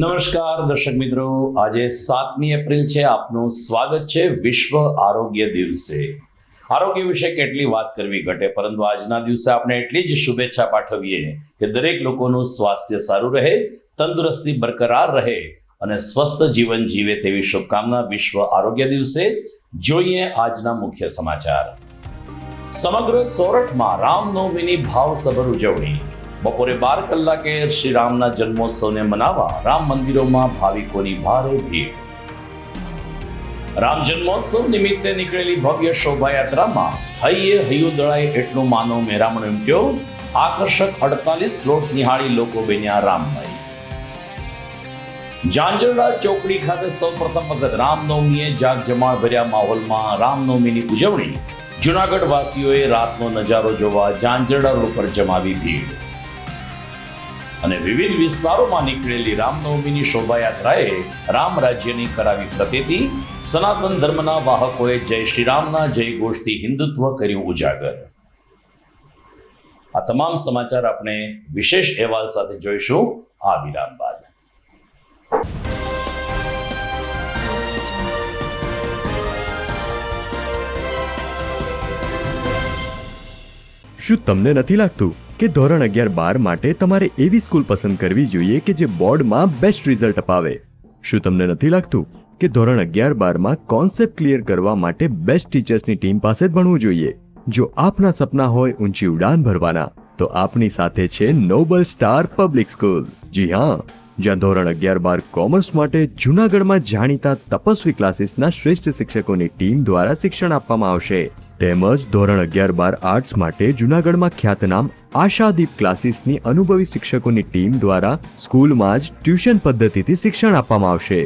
નમસ્કાર દર્શક મિત્રો, આજે 7મી એપ્રિલ છે. આપનું સ્વાગત છે વિશ્વ આરોગ્ય દિવસે. આરોગ્ય વિશે કેટલી વાત કરવી ઘટે, પરંતુ આજના દિવસે આપણે એટલી જ શુભેચ્છા પાઠવીએ કે દરેક લોકોનું સ્વાસ્થ્ય સારું રહે, તંદુરસ્તી બરકરાર રહે અને સ્વસ્થ જીવન જીવે તેવી શુભકામના વિશ્વ આરોગ્ય દિવસે. જોઈએ આજના મુખ્ય સમાચાર. સમગ્ર સોરઠમાં રામનવમીની ભાવસભર ઉજવણી. બપોરે 12 કલાકે શ્રી રામના જન્મોત્સવને મનાવવા રામ મંદિરોમાં ભાવિકોની ભારે ભીડ. રામ જન્મોત્સવ નિમિત્તે નીકળેલી ભવ્ય શોભાયાત્રામાં હૈયે હૈયું દળાય એટલું માનવ મેરામણ ઉમટ્યો. આકર્ષક 48 પ્લોટ નિહાળી લોકો બન્યા રામમય. ઝાંઝરડા ચોકડી ખાતે સૌપ્રથમ વખત રામનવમીએ જાગજમાળ ભર્યા માહોલમાં રામનવમીની ઉજવણી. જૂનાગઢ વાસીઓએ રાતનો નજારો જોવા ઝાંઝરડા રોડ પર જમાવી ભીડ. અને વિવિધ વિસ્તારોમાં નીકળેલી રામનવમીની શોભાયાત્રાએ રામ રાજ્યની કરાવી પ્રતીતિ. સનાતન ધર્મના વાહકોએ જય શ્રી રામના જય ઘોષથી હિન્દુત્વ કર્યું ઉજાગર. આ તમામ સમાચાર આપણે વિશેષ અહેવાલ સાથે જોઈશું આ વિરામ બાદ. શું તમને નથી લાગતું કે ધોરણ 11-12 માટે તમારે એવી સ્કૂલ પસંદ કરવી જોઈએ કે જે બોર્ડમાં બેસ્ટ રિઝલ્ટ અપાવે? શું તમને નથી લાગતું કે ધોરણ 11-12માં કોન્સેપ્ટ ક્લિયર કરવા માટે બેસ્ટ ટીચર્સની ટીમ પાસે જ ભણવું જોઈએ? જો આપના સપના હોય ઊંચી ઉડાન ભરવાના, તો આપની સાથે છે નોબલ સ્ટાર પબ્લિક સ્કૂલ. જી હા, જ્યાં ધોરણ 11-12 કોમર્સ માટે જૂનાગઢમાં જાણીતા તપસ્વી ક્લાસીસના શ્રેષ્ઠ શિક્ષકોની ટીમ દ્વારા શિક્ષણ આપવામાં આવશે. તેમજ ધોરણ 11-12 આર્ટ્સ માટે જૂનાગઢમાં ખ્યાતનામ આશાદીપ ક્લાસીસની અનુભવી શિક્ષકોની ટીમ દ્વારા સ્કૂલમાં જ ટ્યુશન પદ્ધતિથી શિક્ષણ આપવામાં આવશે.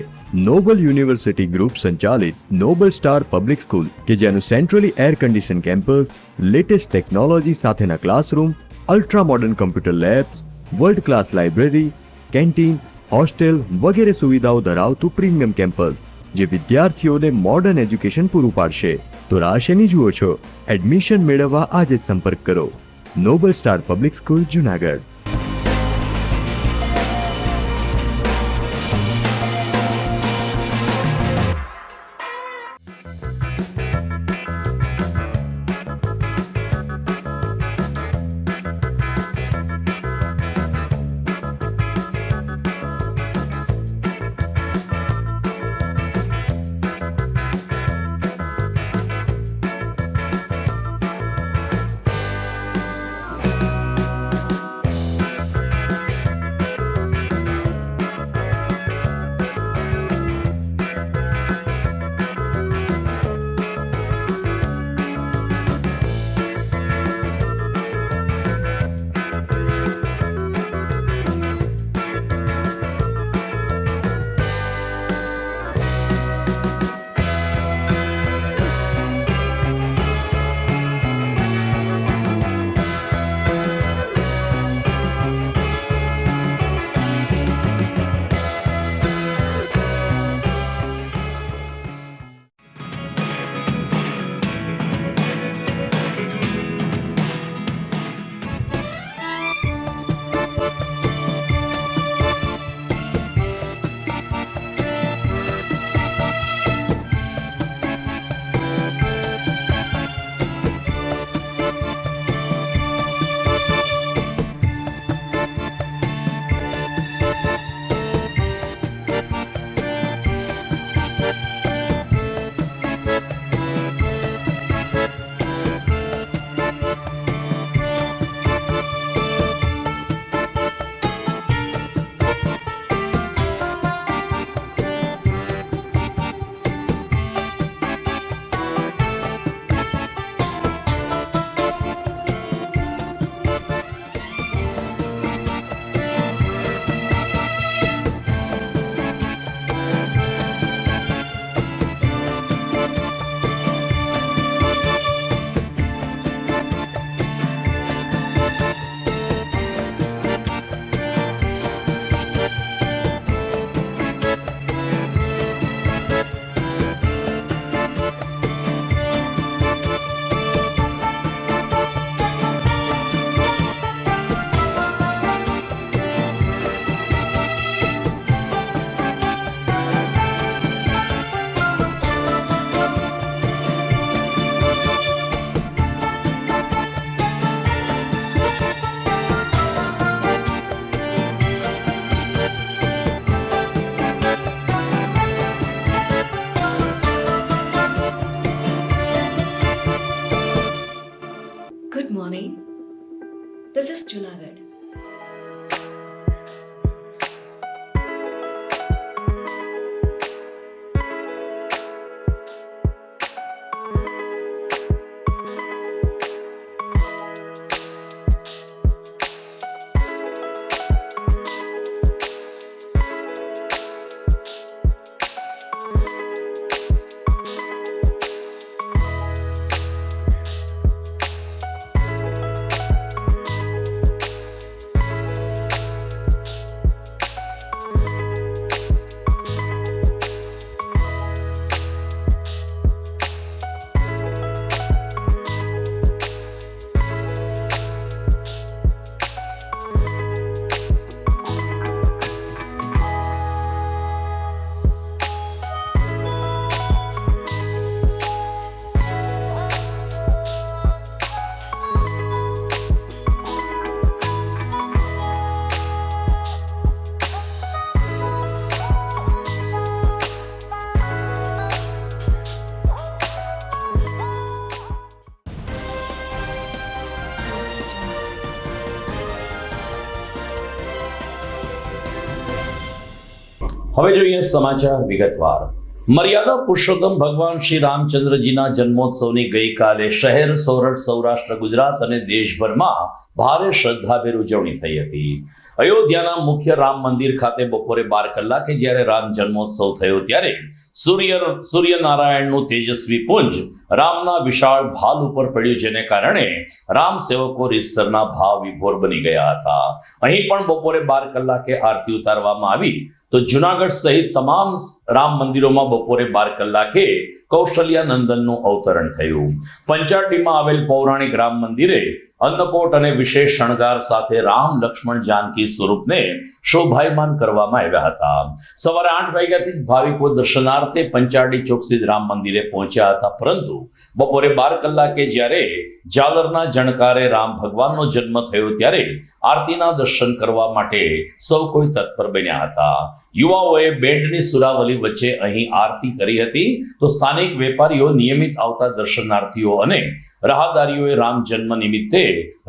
નોબલ યુનિવર્સિટી ગ્રુપ સંચાલિત નોબલ સ્ટાર પબ્લિક સ્કૂલ કે જેનું centrally air condition campus, latest technology સાથેના classroom, ultra modern computer labs, world class library, canteen, hostel વગેરે સુવિધાઓ ધરાવતું પ્રીમિયમ કેમ્પસ જે વિદ્યાર્થીઓને મોડર્ન એજ્યુકેશન પૂરું પાડશે. તો રાહ શેની જુઓ છો? એડમિશન મેળવવા આજે જ સંપર્ક કરો. Noble star public school, Junagadh. This is Junagadh. હવે જોઈએ સમાચાર વિગતવાર. મર્યાદા પુરુષોત્તમ ભગવાન શ્રી રામચંદ્રજીના જન્મોત્સવની ગઈકાલે શહેર, સોરઠ, સૌરાષ્ટ્ર, ગુજરાત અને દેશભરમાં ભારે શ્રદ્ધાભેર ઉજવણી થઈ હતી. અયોધ્યાના મુખ્ય રામ મંદિર ખાતે બપોરે 12 કલાકે જ્યારે રામ જન્મોત્સવ થયો ત્યારે સૂર્યનારાયણનું તેજસ્વી પુંજ રામના વિશાળ ભાલ ઉપર પડ્યું, જેને કારણે રામ સેવકો રીતસરના ભાવ વિભોર બની ગયા હતા. અહીં પણ બપોરે 12 કલાકે આરતી ઉતારવામાં આવી તો જુનાગઢ સહિત તમામ રામ મંદિરોમાં બપોરે 12 કલાકે કૌશલ્યા નંદનનું અવતરણ થયું. પંચારડીમાં આવેલ પૌરાણિક રામ મંદિરે અન્નકોટ અને વિશેષ શણગાર સાથે રામ, લક્ષ્મણ, જાનકી સ્વરૂપને શોભાયમાન કરવામાં આવ્યા હતા. સવારે 8 વાગ્યાથી જ ભાવિકો દર્શનાર્થે પંચારડી ચોક સ્થિત રામ મંદિરે પહોંચ્યા હતા, પરંતુ બપોરે 12 કલાકે જ્યારે ઝાલરના જણકારે રામ ભગવાનનો જન્મ થયો ત્યારે આરતીના દર્શન કરવા માટે સૌ કોઈ તત્પર બન્યા હતા. યુવાઓએ બેન્ડની સુરાવલી વચ્ચે અહીં આરતી કરી હતી તો સ્થાનિક વેપારીઓ, નિયમિત આવતા દર્શનાર્થીઓ અને રાહદારીઓએ રામ જન્મ નિમિત્તે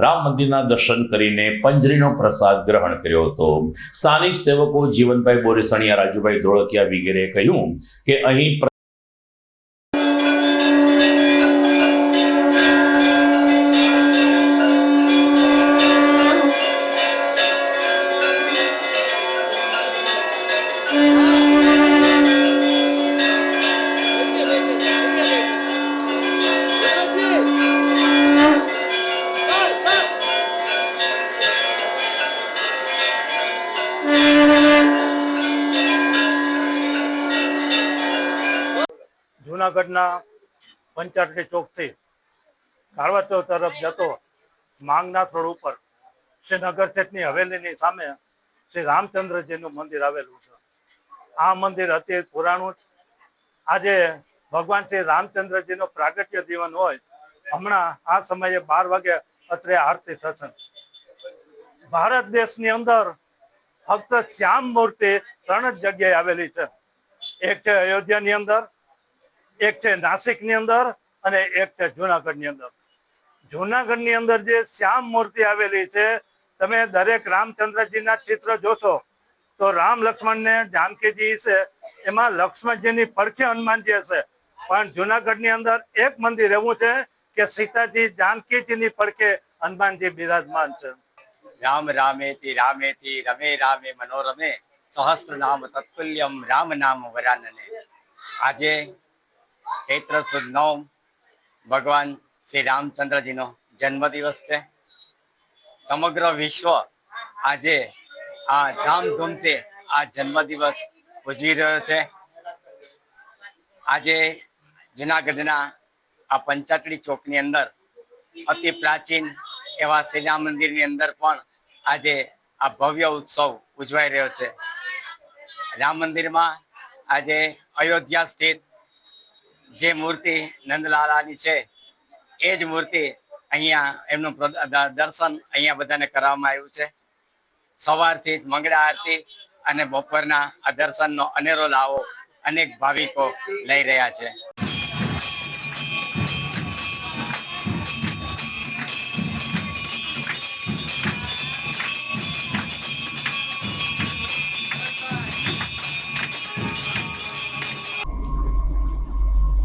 રામ મંદિરના દર્શન કરીને પંજરીનો પ્રસાદ ગ્રહણ કર્યો હતો. સ્થાનિક સેવકો જીવનભાઈ બોરીસણિયા, રાજુભાઈ ધોળકિયા વગેરેએ કહ્યું કે અહીં જૂનાગઢના પંચારડી ચોકથી કાળવા તરફ જતો માંગનાથ રોડ ઉપર શ્રી નગરશેઠની હવેલીની સામે શ્રી રામચંદ્રજીનું મંદિર આવેલું છે. આ મંદિર અતિ પુરાણું. આજે ભગવાન શ્રી રામચંદ્રજીનો પ્રાગટ્ય દિવસ હોય. હમણાં આ સમયે 12 વાગે અત્રે આરતી થશે. ભારત દેશની અંદર ફક્ત શ્યામ મૂર્તિ 3 જ જગ્યાએ આવેલી છે. એક છે અયોધ્યાની અંદર, એક છે નાસિકની અંદર અને એક છે જુનાગઢની અંદર. જુનાગઢની અંદર જે શ્યામ મૂર્તિ આવેલી છે, તમે દરેક રામચંદ્રજીના ચિત્ર જોશો તો રામ, લક્ષ્મણ ને જાનકીજી છે, એમાં લક્ષ્મણજીની પડખે હનુમાનજી હશે. પણ જુનાગઢની અંદર એક મંદિર એવું છે કે સીતાજી, જાનકીજીની પડખે હનુમાનજી બિરાજમાન છે. રામ રામેતિ રામેતિ રમે રામે મનોરમે સહસ્ત્ર નામ તત્તુલ્યમ રામ નામ વરાનને. આજે ચૈત્ર સુદ 9 ભગવાન શ્રી રામચંદ્રજીનો જન્મદિવસ છે. સમગ્ર વિશ્વ આજે આ ધામધૂમથી આ જન્મદિવસ ઉજવી રહ્યો છે. આજે જુનાગઢના આ પંચાટડી ચોકની અંદર અતિ પ્રાચીન એવા શ્રી રામ મંદિરની અંદર પણ આજે આ ભવ્ય ઉત્સવ ઉજવાઈ રહ્યો છે. રામ મંદિરમાં આજે અયોધ્યા સ્થિત જે મૂર્તિ નંદલાલાની છે એ જ મૂર્તિ અહીંયા એમનું દર્શન અહીંયા બધાને કરવામાં આવ્યું છે. સવારથી જ મંગળા આરતી અને બપોરના આ દર્શનનો અનેરો લાવો અનેક ભાવિકો લઈ રહ્યા છે.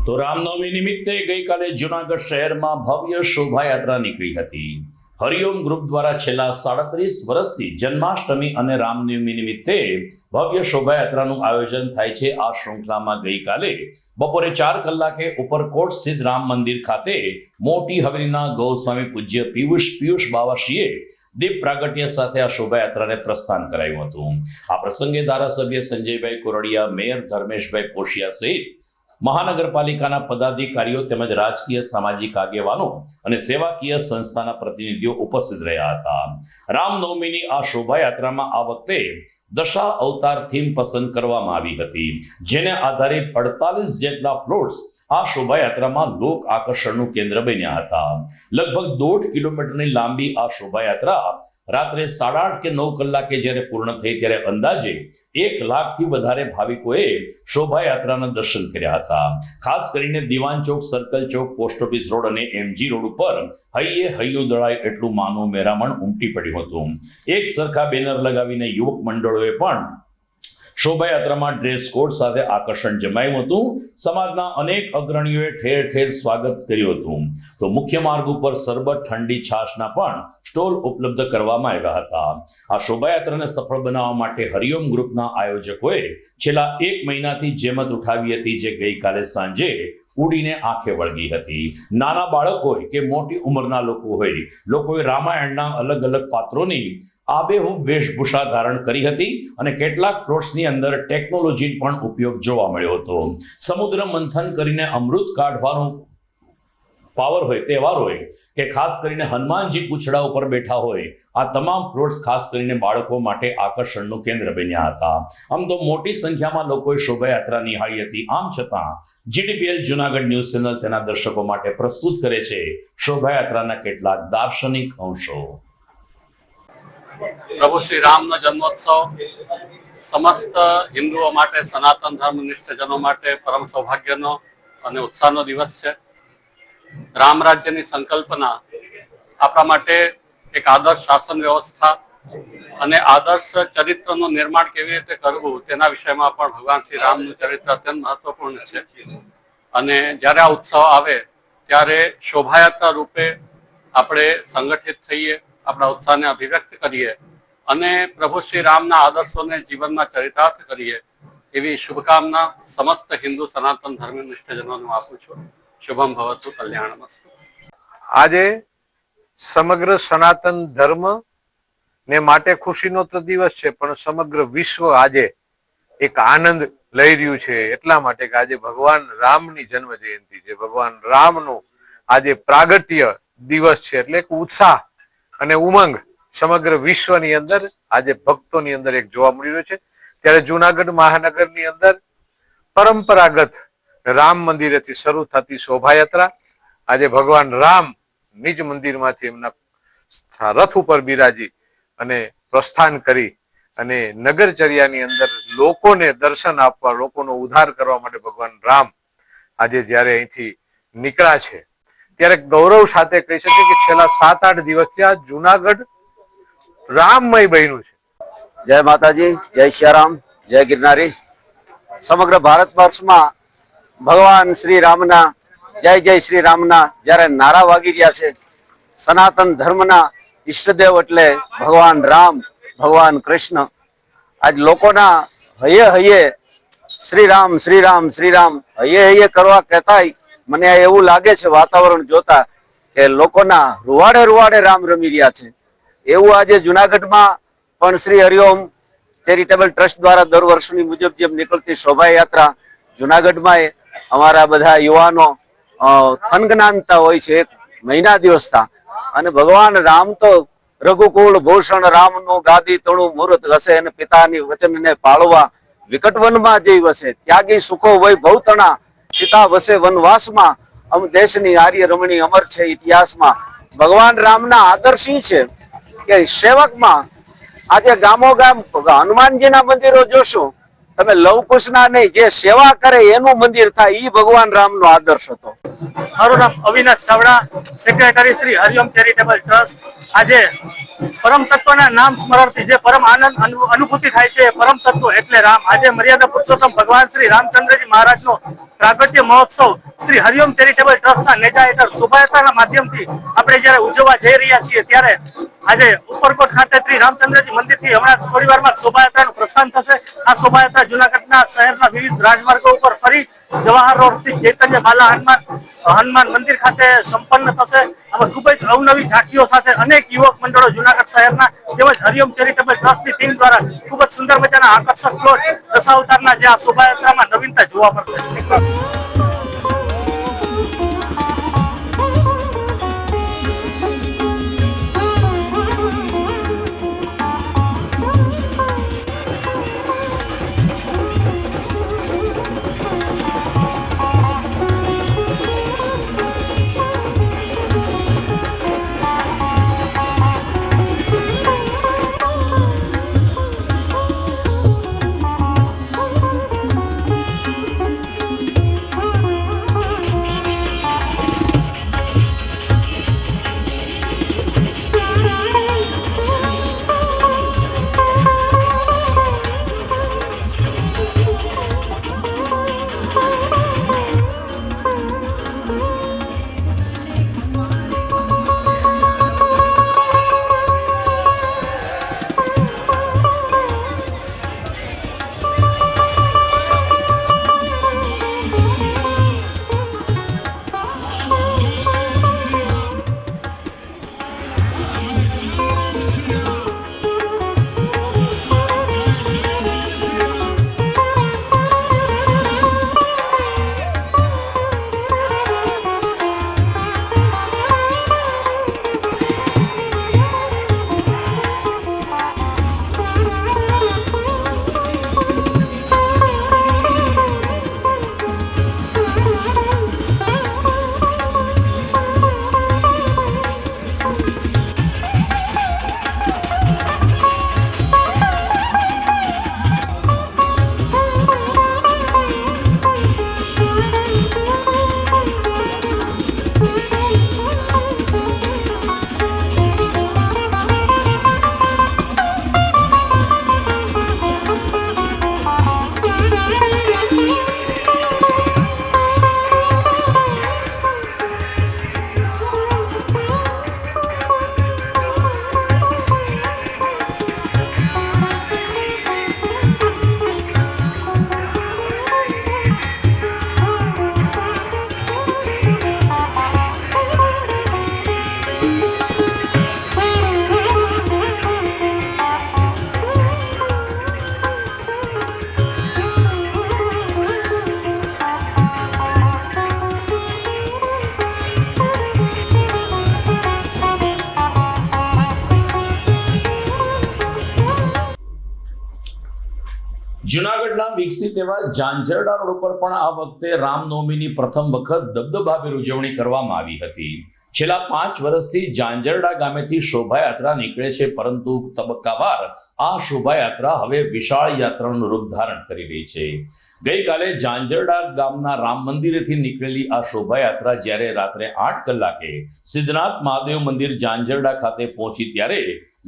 તો રામનવમી નિમિત્તે ગઈકાલે જુનાગઢ શહેરમાં ભવ્ય શોભાયાત્રા નીકળી હતી. હરિઓમ ગ્રુપ દ્વારા છેલ્લા 37 વર્ષથી જન્માષ્ટમી અને રામનવમી નિમિત્તે ભવ્ય શોભાયાત્રાનું આયોજન થાય છે. આ શૃંખલામાં ગઈકાલે બપોરે 4 કલાકે ઉપરકોટ સ્થિત રામ મંદિર ખાતે મોટી હવેલીના ગૌસ્વામી પૂજ્ય પિયુષ બાવાશ્રીએ દીપ પ્રાગટ્ય સાથે આ શોભાયાત્રાને પ્રસ્થાન કરાયું હતું. આ પ્રસંગે ધારાસભ્ય સંજયભાઈ કોરડિયા, મેયર ધર્મેશભાઈ પોશિયા સહિત મહાનગરપાલિકાના પદાધિકારીઓ તેમજ રાજકીય સામાજિક આગેવાનો અને સેવાકીય સંસ્થાના પ્રતિનિધિઓ ઉપસ્થિત રહ્યા હતા. રામનવમીની આ શોભાયાત્રામાં આ વખતે દશા અવતાર થીમ પસંદ કરવામાં આવી હતી, જેને આધારિત 48 જેટલા ફ્લોટ્સ આ શોભાયાત્રામાં લોક આકર્ષણનું કેન્દ્ર બન્યા હતા. લગભગ 1.5 કિલોમીટરની લાંબી આ શોભાયાત્રા રાત્રે 8:30 કે 9 કલાકે જ્યારે પૂર્ણ થઈ ત્યારે અંદાજે 1 લાખથી વધારે ભાવિકોએ શોભાયાત્રાના દર્શન કર્યા હતા. ખાસ કરીને દીવાન ચોક, સર્કલ ચોક, પોસ્ટ ઓફિસ રોડ અને એમજી રોડ ઉપર હૈયે હૈયું દળાય એટલું માનું મેરામણ ઉમટી પડ્યું હતું. એક સરખા બેનર લગાવીને યુવક મંડળોએ પણ શોભાયાત્રામાં ડ્રેસ કોડ સાથે આકર્ષણ જમાવ્યું હતું. સમાજના અનેક અગ્રણીઓએ ઠેર ઠેર સ્વાગત કર્યું હતું. તો મુખ્ય માર્ગ ઉપર સરબત, ઠંડી છાશના પણ સ્ટોલ ઉપલબ્ધ કરવામાં આવ્યા હતા. આ શોભાયાત્રાને સફળ બનાવવા માટે હરિઓમ ગ્રુપના આયોજકોએ છેલ્લા 1 મહિનાથી જેમત ઉઠાવી હતી, જે ગઈકાલે સાંજે ઉડીને આંખે વળગી હતી. નાના બાળક હોય કે મોટી ઉંમરના લોકો હોય, લોકોએ રામાયણના અલગ અલગ પાત્રોની આબેહૂબ વેશભૂષા ધારણ કરી હતી અને કેટલાક ફ્લોટ્સની અંદર ટેકનોલોજી પણ ઉપયોગ જોવા મળ્યો હતો. સમુદ્ર મંથન કરીને અમૃત કાઢવાનો પાવર હોય, તહેવાર હોય કે ખાસ કરીને હનુમાનજી પૂંછડા ઉપર બેઠા હોય, આ તમામ ફ્લોટ્સ ખાસ કરીને બાળકો માટે આકર્ષણનું કેન્દ્ર બન્યા હતા. આમ તો મોટી સંખ્યામાં લોકોએ શોભાયાત્રા નિહાળી હતી. આમ છતાં GTPL જુનાગઢ ન્યૂઝ ચેનલ તેના દર્શકો માટે પ્રસ્તુત કરે છે શોભાયાત્રાના કેટલાક દાર્શનિક અંશો. પ્રભુ શ્રી રામનો જન્મોત્સવ સમસ્ત હિન્દુઓ માટે, સનાતન ધર્મ નિષ્ઠજનો માટે પરમ સૌભાગ્યનો અને ઉત્સાહનો દિવસ છે. રામ રાજ્યની સંકલ્પના આપણા માટે એક આદર્શ શાસન વ્યવસ્થા અને આદર્શ ચરિત્રનું નિર્માણ કેવી રીતે કરવું તેના વિષયમાં પણ ભગવાન શ્રી રામનું ચરિત્ર અત્યંત મહત્વપૂર્ણ છે. અને જ્યારે આ ઉત્સવ આવે ત્યારે શોભાયાત્રા રૂપે આપણે સંગઠિત થઈએ, આપણા ઉત્સાહને અભિવ્યક્ત કરીએ અને પ્રભુ શ્રી રામના આદર્શોને જીવનમાં ચરિતાર્થ કરીએ એવી શુભકામના સમસ્ત હિન્દુ સનાતન ધર્મ નિષ્ઠજનોને આપું છું. શુભમ ભવતુ, કલ્યાણમસ્તુ. આજે સમગ્ર સનાતન ધર્મ ને માટે ખુશીનો તો દિવસ છે, પણ સમગ્ર વિશ્વ આજે એક આનંદ લઈ રહ્યું છે. એટલા માટે કે આજે ભગવાન રામની જન્મ જયંતિ છે, ભગવાન રામનું આજે પ્રાગટ્ય દિવસ છે. એટલે એક ઉત્સાહ અને ઉમંગ સમગ્ર વિશ્વની અંદર આજે ભક્તોની અંદર એક જોવા મળી રહ્યો છે. ત્યારે જુનાગઢ મહાનગરની અંદર પરંપરાગત રામ મંદિરેથી શરૂ થતી શોભાયાત્રા આજે ભગવાન રામ નિજ મંદિરમાંથી એમના રથ ઉપર બિરાજી અને પ્રસ્થાન કરી અને નગરચર્યાની અંદર લોકોને દર્શન આપવા, લોકોનો ઉદ્ધાર કરવા માટે ભગવાન રામ આજે જ્યારે અહીંથી નીકળ્યા છે ત્યારે ગૌરવ સાથે કહી શકીએ કે છેલ્લા 7-8 દિવસથી આ જુનાગઢ રામમય બન્યું છે. જય માતાજી, જય સિયારામ, જય ગિરનારી. સમગ્ર ભારત વર્ષમાં ભગવાન શ્રી રામના જય જય શ્રી રામના જ્યારે નારા વાગી રહ્યા છે, સનાતન ધર્મના ઈષ્ટદેવ એટલે ભગવાન રામ, ભગવાન કૃષ્ણ આજ લોકોના હૈયે હૈયે શ્રી રામ શ્રી રામ શ્રી રામ હૈયે હૈયે કરવા કહેતાય મને એવું લાગે છે વાતાવરણ જોતા કે લોકોના રૂવાડે રૂવાડે રામ રમી રહ્યા છે. એવું આજે જુનાગઢમાં પણ શ્રી હરિઓમ ચેરિટેબલ ટ્રસ્ટ દ્વારા દર વર્ષની મુજબ જેમ નીકળતી શોભાયાત્રા જુનાગઢમાં અમારા બધા યુવાનો થનગનાનતા હોય છે 1 મહિના દિવસતા. અને ભગવાન રામ તો રઘુકુળ ભૂષણ રામનું ગાદી તણું મુહૂર્ત ઘસે અને પિતાની વચનને પાળવા વિકટ વનમાં જઈ વસે. ત્યાગી સુખો વય ભવતણા સીતા વસે વનવાસમાં, અમ દેશની આર્ય રમણી અમર છે ઇતિહાસમાં. ભગવાન રામના આદર્શ છે કે સેવકમાં આજે ગામો ગામ હનુમાનજીના મંદિરો જોશું તમે લવકુશના નહીં, જે સેવા કરે એનું મંદિર થાય, ઈ ભગવાન રામનો આદર્શ હતો. મારું નામ Avinash Chavda, secretary Shri Hariom charitable trust. આજે પરમ તત્વના નામ સ્મરણથી જે પરમ આનંદ અનુભૂતિ થાય છે, પરમ તત્વ એટલે રામ. આજે મર્યાદા પુરુષોત્તમ ભગવાન શ્રી રામચંદ્રજી મહારાજનો પ્રાગટ્ય મહોત્સવ શ્રી હરિઓમ ચેરિટેબલ ટ્રસ્ટના નેજા હેઠળ શોભાયાત્રાના માધ્યમથી આપણે જ્યારે ઉજવવા જઈ રહ્યા છીએ, ત્યારે આજે ઉપરકોટ ખાતે શ્રી રામચંદ્રજી મંદિરથી હમણાં થોડી વારમાં શોભાયાત્રાનું પ્રસ્થાન થશે. આ શોભાયાત્રા જુનાગઢના શહેરના વિવિધ રાજમાર્ગો ઉપર ફરી જવાહર રોડ સ્થિત ચૈતન્ય બાલા હનુમાન મંદિર ખાતે સંપન્ન થશે. આમાં ખૂબ જ અવનવી ઝાંખીઓ સાથે અનેક યુવક મંડળો જુનાગઢ શહેરના તેમજ હરિઓમ ચેરિટેબલ ટ્રસ્ટની ટીમ દ્વારા ખૂબ જ સુંદર મજાના આકર્ષક પ્લોટ દશાવતારના જે આ શોભાયાત્રામાં નવીનતા જોવા મળશે. જુનાગઢના વિકસિત એવા ઝાંઝરડા રોડ ઉપર પણ આ વખતે રામનવમીની પ્રથમ વખત દબદબાભેર ઉજવણી કરવામાં આવી હતી. છેલ્લા 5 વર્ષથી ઝાંઝરડા ગામેથી શોભાયાત્રા નીકળે છે, પરંતુ તબક્કાવાર આ શોભાયાત્રા હવે વિશાળ યાત્રાનું રૂપ ધારણ કરી રહી છે. ગઈકાલે ઝાંઝરડા ગામના રામ મંદિરેથી નીકળેલી આ શોભાયાત્રા જ્યારે રાત્રે 8 કલાકે સિદ્ધનાથ મહાદેવ મંદિર ઝાંઝરડા ખાતે પહોંચી, ત્યારે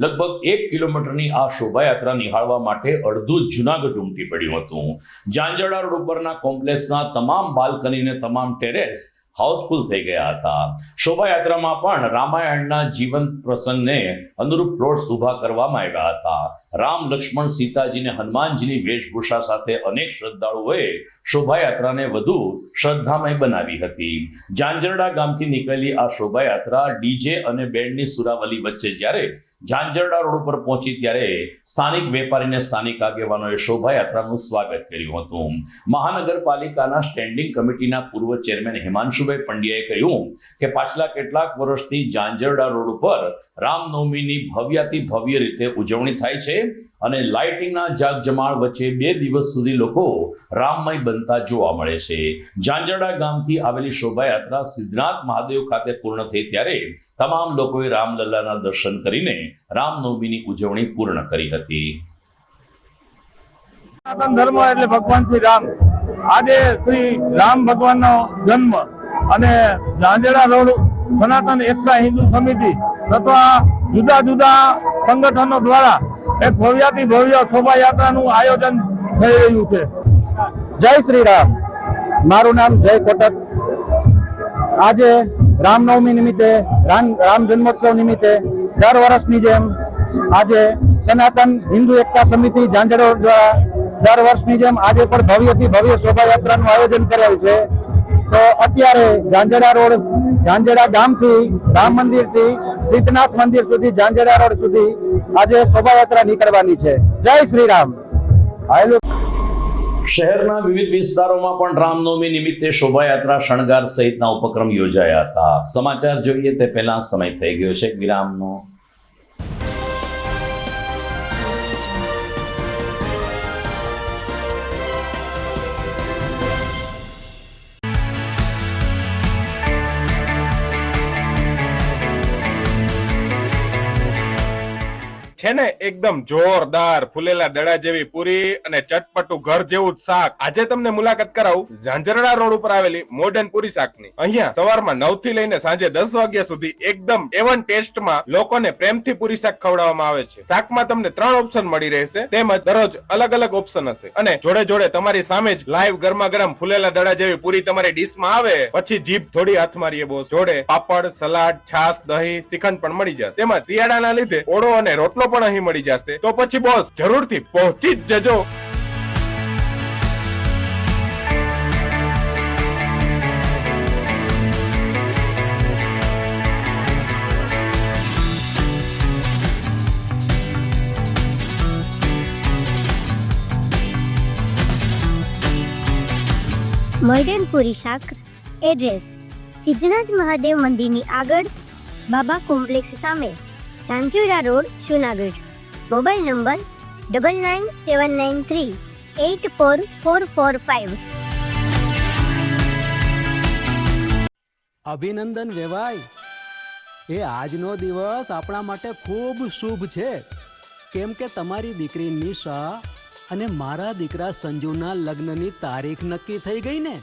લગભગ 1 કિલોમીટરની આ શોભાયાત્રા નિહાળવા માટે અડધું જુનાગઢ ઉમટી પડ્યું હતું. ઝાંઝરડા રોડ ઉપરના કોમ્પ્લેક્સના તમામ બાલ્કની અને તમામ ટેરેસ હાઉસફુલ થઈ ગયા હતા. શોભાયાત્રામાં પણ રામાયણના જીવંત પ્રસંગને અનુરૂપ પ્લોટ્સ ઊભા કરવામાં આવ્યા હતા. રામ, લક્ષ્મણ, સીતાજી અને હનુમાનજીની વેશભૂષા સાથે અનેક શ્રદ્ધાળુઓએ શોભાયાત્રાને વધુ શ્રદ્ધામય બનાવી હતી. ઝાંઝરડા ગામથી નીકળેલી આ શોભાયાત્રા ડીજે અને બેન્ડની સુરાવલી વચ્ચે જ્યારે ઝાંઝરડા રોડ ઉપર પહોંચી, ત્યારે સ્થાનિક વેપારી અને સ્થાનિક આગેવાનોએ શોભાયાત્રાનું સ્વાગત કર્યું હતું. મહાનગરપાલિકાના સ્ટેન્ડિંગ કમિટીના પૂર્વ ચેરમેન હિમાંશુભાઈ પંડ્યાએ કહ્યું કે પાછલા કેટલાક વર્ષથી ઝાંઝરડા રોડ ઉપર રામનવમીની ભવ્યાતિ ભવ્ય રીતે ઉજવણી થાય છે અને લાઇટિંગના જાગજમાળ વચ્ચે 2 દિવસ સુધી લોકો રામમય બનતા જોવા મળે છે. ઝાંઝરડા ગામથી આવેલી શોભાયાત્રા સિદ્ધનાથ મહાદેવ ખાતે પૂર્ણ થઈ, ત્યારે તમામ લોકોએ રામલલ્લાના દર્શન કરીને રામનવમીની ઉજવણી પૂર્ણ કરી હતી. સનાતન ધર્મ એટલે ભગવાન શ્રી રામ. આજે શ્રી રામ ભગવાનનો જન્મ અને ઝાંઝરા રોડ સનાતન એકતા હિન્દુ સમિતિ તથા જુદા જુદા સંગઠનો દ્વારા એક ભવ્યાતિ ભવ્ય શોભાયાત્રાનું આયોજન થઈ રહ્યું છે. જય શ્રી રામ. મારું નામ જય કોટક. આજે રામનવમી નિમિત્તે રામ જન્મોત્સવ નિમિત્તે દર વર્ષની જેમ આજે સનાતન હિન્દુ એકતા સમિતિ ઝાંઝરા દ્વારા દર વર્ષની જેમ આજે પણ ભવ્યથી ભવ્ય શોભાયાત્રાનું આયોજન કરેલ છે. તો અત્યારે ઝાંઝરા રોડ, ઝાંઝરા ગામથી રામ મંદિરથી સિદ્ધનાથ મંદિર સુધી ઝાંઝરા રોડ સુધી આજે શોભાયાત્રા નીકળવાની છે. જય શ્રી રામ. હાલો. શહેરના વિવિધ વિસ્તારોમાં પણ રામનવમી નિમિત્તે શોભાયાત્રા, શણગાર સહિતના ઉપક્રમ યોજાયા હતા. સમાચાર જોઈએ તે પહેલા સમય થઈ ગયો છે વિરામનો. છે ને એકદમ જોરદાર ફૂલેલા દડા જેવી પૂરી અને ચટપટું ઘર જેવું જ શાક. આજે તમને મુલાકાત કરાવું ઝાંઝરડા રોડ ઉપર આવેલી મોડર્ન પૂરી શાકની. અહીંયા સવારમાં 9 થી લઈને સાંજે 10 વાગ્યા સુધી એકદમ એવન ટેસ્ટમાં લોકોને પ્રેમથી પૂરી શાક ખવડાવવામાં આવે છે. શાકમાં તમને 3 ઓપ્શન મળી રહેશે, તેમજ દરરોજ અલગ અલગ ઓપ્શન હશે અને જોડે જોડે તમારી સામે જ લાઈવ ગરમા ગરમ ફૂલેલા દડા જેવી પૂરી તમારી ડીશમાં આવે પછી જીભ થોડી હાથ મારીએ બોસ. જોડે પાપડ, સલાડ, છાશ, દહીં, શ્રીખંડ પણ મળી જશે. તેમજ શિયાળાના લીધે ઓળો અને રોટલો પણ અહીં મળી જશે. તો પછી બોસ જરૂરથી પહોંચી જ જજો. મોડર્ન પૂરી શાક. એડ્રેસ સિદ્ધનાથ મહાદેવ મંદિરની આગળ, બાબા કોમ્પ્લેક્સ સામે, Zanzarda road, Junagadh. Mobile number 9979384445. અભિનંદન વેવાય. એ આજનો દિવસ આપણા માટે ખૂબ શુભ છે, કેમ કે તમારી દીકરી નિશા અને મારા દીકરા સંજુના લગ્નની તારીખ નક્કી થઈ ગઈ ને.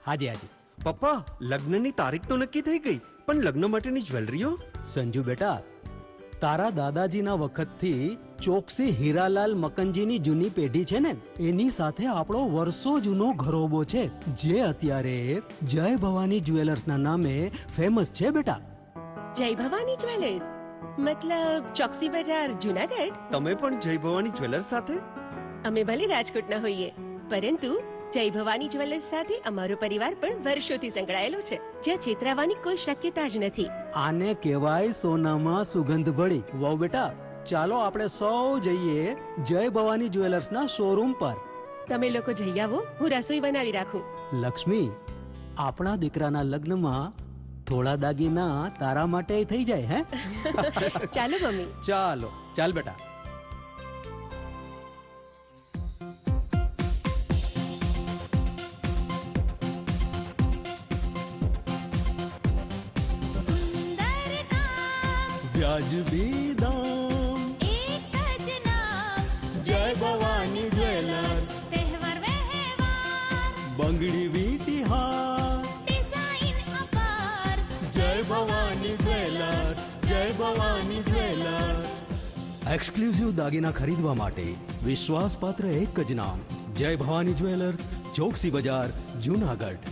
હાજી હાજી પપ્પા, લગ્નની તારીખ તો નક્કી થઈ ગઈ, પણ લગ્ન માટેની જ્વેલરીઓ? સંજુ બેટા, તારા દાદાજીના વખતથી ચોકસી હીરાલાલ મકનજીની જૂની પેઢી છે ને, એની સાથે આપણો વર્ષો જૂનો ઘરોબો છે, જે અત્યારે જય ભવાની જ્વેલર્સના નામે ફેમસ છે બેટા. જય ભવાની જ્વેલર્સ મતલબ ચોકસી બજાર, જુનાગઢ? તમે પણ જય ભવાની જ્વેલર્સ સાથે? અમે ભલે રાજકોટના હોઈએ, પરંતુ જય ભવાની જ્વેલર્સ સાથે અમારો પરિવાર પણ વર્ષોથી સંકળાયેલો છે, જ્યાં છેતરાવાની કોઈ શક્યતા જ નથી. આને કહેવાય સોનામાં સુગંધ ભળી. વાવ બેટા, ચાલો આપણે સૌ જઈએ જય ભવાની જ્વેલર્સના શોરૂમ પર. તમે લોકો જઈ આવો, હું રસોઈ બનાવી રાખું. લક્ષ્મી, આપણા દીકરાના લગ્નમાં થોડા દાગીના તારા માટે થઈ જાય. હે ચાલો મમ્મી. ચાલો ચાલ બેટા. વ્યાજબી દામ, એક જ નામ, જય ભવાની જ્વેલર્સ. તહેવાર વ્યવહાર, બંગડી વીટી હાર, ડિઝાઇન અપાર. જય ભવાની જ્વેલર્સ, જય ભવાની જ્વેલર્સ. એક્સક્લુઝિવ દાગીના ખરીદવા માટે વિશ્વાસપાત્ર એક જ નામ, જય ભવાની જ્વેલર્સ, ચોકસી બજાર, જુનાગઢ.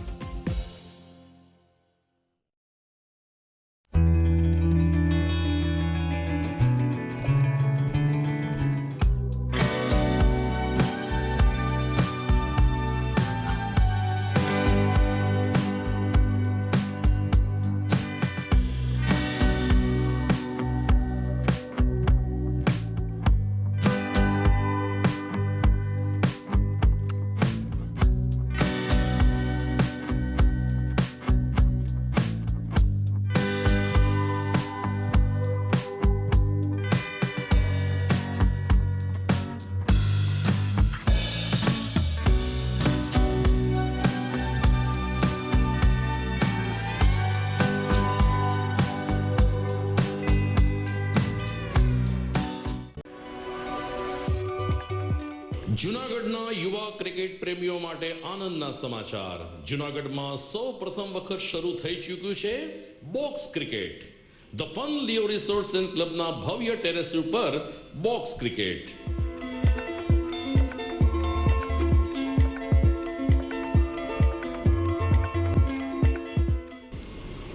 જૂનાગઢના યુવા ક્રિકેટ પ્રેમીઓ માટે આનંદના સમાચાર. જૂનાગઢમાં સૌ પ્રથમ વખત શરૂ થઈ ચૂક્યું છે box cricket. The Fun Leo resorts and ક્લબના ભવ્ય ટેરેસ ઉપર બોક્સ ક્રિકેટ.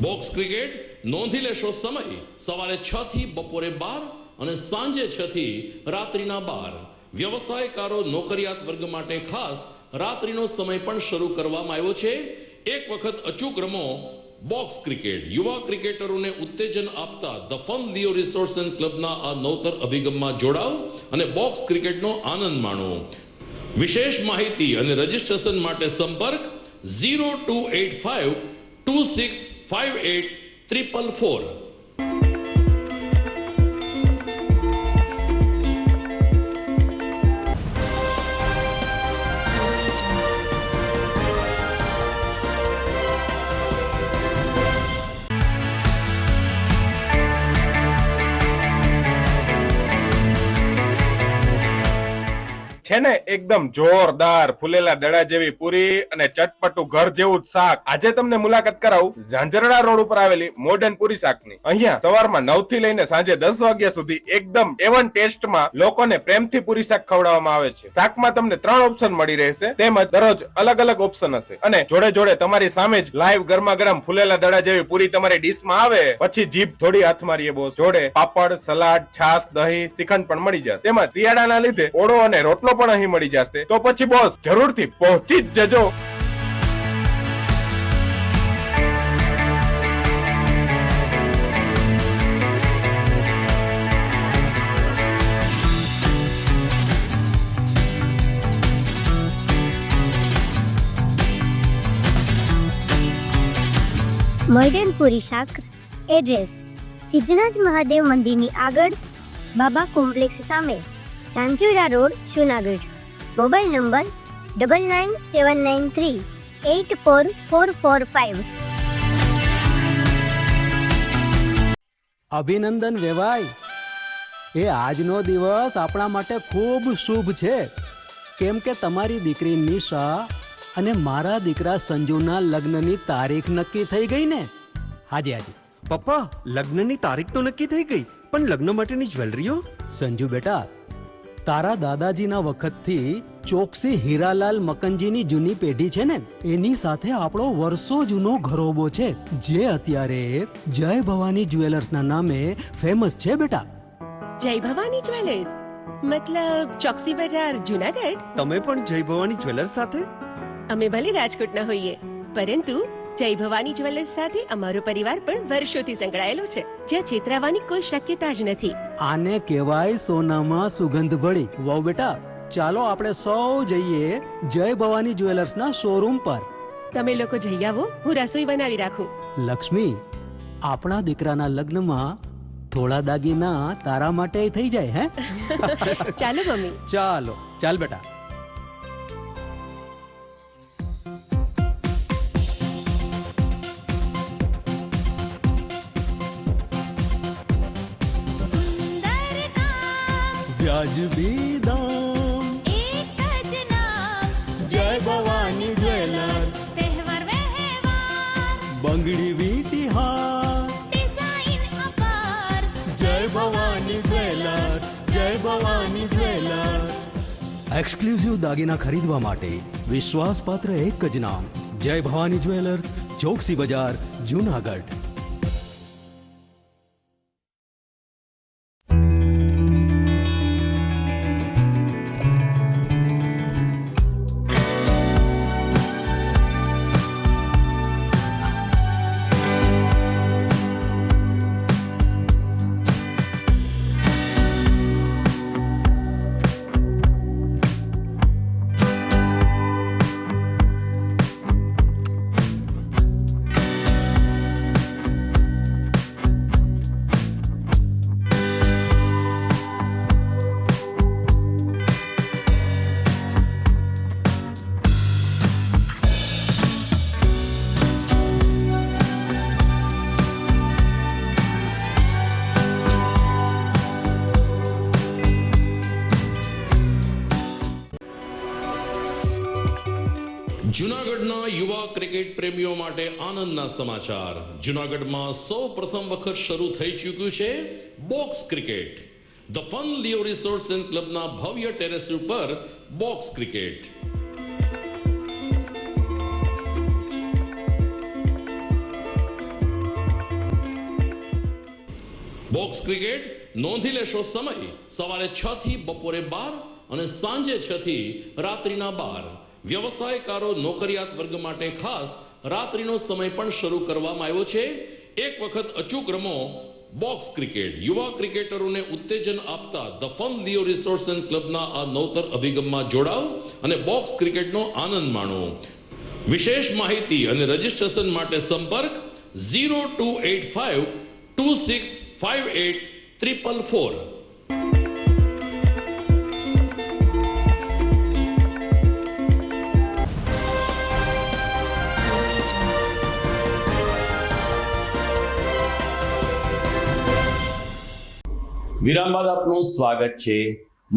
બોક્સ ક્રિકેટ નોંધી લેશો સમય સવારે 6 થી બપોરે 12 અને સાંજે 6 થી રાત્રિના 12. વ્યવસાયકારો નોકરિયાત વર્ગ માટે ખાસ રાત્રિનો સમય પણ શરૂ કરવામાં આવ્યો છે. એક વખત અચૂક રમો બોક્સ ક્રિકેટ. યુવા ક્રિકેટરોને ઉત્તેજન આપતા the Fun Leo resorts and ક્લબના આ નવતર અભિગમમાં જોડાઓ અને બોક્સ ક્રિકેટનો આનંદ માણો. વિશેષ માહિતી અને રજીસ્ટ્રેશન માટે સંપર્ક 0285 2658 છે ને એકદમ જોરદાર ફૂલેલા દડા જેવી પૂરી અને ચટપટું ઘર જેવું જ શાક. આજે તમને મુલાકાત કરાવું ઝાંઝરડા રોડ ઉપર આવેલી મોડર્ન પૂરી શાકની. અહીંયા સવારમાં 9 થી લઈને સાંજે 10 વાગ્યા સુધી એકદમ એવન ટેસ્ટમાં લોકોને પ્રેમથી પૂરી શાક ખવડાવવામાં આવે છે. શાકમાં તમને 3 ઓપ્શન મળી રહેશે, તેમજ દરરોજ અલગ અલગ ઓપ્શન હશે અને જોડે જોડે તમારી સામે જ લાઈવ ગરમા ગરમ ફૂલેલા દડા જેવી પૂરી તમારી ડીશમાં આવે પછી જીભ થોડી હાથ મારીએ બોસ. જોડે પાપડ, સલાડ, છાશ, દહીં, શ્રીખંડ પણ મળી જશે. તેમજ શિયાળાના લીધે ઓળો અને રોટલો પણ અહીં મળી જશે. તો પછી બોસ જરૂરથી પહોંચી જ જજો. મોડર્ન પૂરી શાક. એડ્રેસ સિદ્ધનાથ મહાદેવ મંદિરની આગળ, બાબા કોમ્પ્લેક્સ સામે, ચાંચુડા રોડ, જૂનાગઢ. Mobile number 9979384445. અભિનંદન વેવાઈ, એ આજનો દિવસ આપણા માટે ખૂબ શુભ છે, કેમ કે તમારી દીકરી નિશા અને મારા દીકરા સંજુના લગ્નની તારીખ નક્કી થઈ ગઈ ને. હાજી હાજી પપ્પા, લગ્નની તારીખ તો નક્કી થઈ ગઈ, પણ લગ્ન માટેની જ્વેલરીઓ? સંજુ બેટા, તારા દાદાજીના વખતથી ચોકસી હીરાલાલ મકનજીની જૂની પેઢી છે ને, એની સાથે આપણો વર્ષો જૂનો ઘરોબો છે, જે અત્યારે જય ભવાની જ્વેલર્સના નામે ફેમસ છે બેટા. જય ભવાની જ્વેલર્સ મતલબ ચોકસી બજાર, જૂનાગઢ. તમે પણ જય ભવાની જ્વેલર્સ સાથે? અમે ભલે રાજકોટના હોઈએ, પરંતુ જય ભવાની જ્વેલર્સ સાથે અમારો પરિવાર પણ વર્ષોથી સંકળાયેલો છે, જ્યાં છેતરાવાની કોઈ શક્યતા જ નથી. આને કહેવાય સોનામાં સુગંધ ભળી. વહુ બેટા, ચાલો આપણે સૌ જઈએ જય ભવાની જ્વેલર્સના શોરૂમ પર. તમે લોકો જઈ આવો, હું રસોઈ બનાવી રાખું. લક્ષ્મી, આપણા દીકરાના લગ્નમાં થોડા દાગીના તારા માટે થઈ જાય. હે ચાલો મમ્મી. ચાલો ચાલ બેટા. વ્યાજબી દામ, એક જ નામ, જય ભવાની જ્વેલર્સ. તહેવાર વ્યવહાર, બંગડી વીટી હાર, ડિઝાઇન અપાર, જય ભવાની જ્વેલર્સ, જય ભવાની જ્વેલર્સ. એક્સક્લુઝિવ દાગીના ખરીદવા માટે વિશ્વાસપાત્ર એક જ નામ, જય ભવાની જ્વેલર્સ, ચોકસી બજાર, જૂનાગઢ. જૂનાગઢના યુવા ક્રિકેટ પ્રેમીઓ માટે આનંદના સમાચાર. જૂનાગઢમાં સૌ પ્રથમ વખત શરૂ થઈ ચૂક્યું છે box cricket. The Fun Leo resorts and ક્લબના ભવ્ય ટેરેસ ઉપર બોક્સ ક્રિકેટ. બોક્સ ક્રિકેટ નોંધી લેશો સમય સવારે 6 થી બપોરે 12 અને સાંજે 6 થી રાત્રિના 12. વ્યવસાયકારો નોકરિયાત વર્ગ માટે ખાસ રાત્રિનો સમય પણ શરૂ કરવામાં આવ્યો છે. એક વખત અચૂક રમો બોક્સ ક્રિકેટ. યુવા ક્રિકેટરોને ઉત્તેજન આપતા the Fun Leo resorts and ક્લબના આ નવતર અભિગમમાં જોડાઓ અને બોક્સ ક્રિકેટનો આનંદ માણો. વિશેષ માહિતી અને રજીસ્ટ્રેશન માટે સંપર્ક 0285 2658 444. વિરામ બાદ આપનું સ્વાગત છે.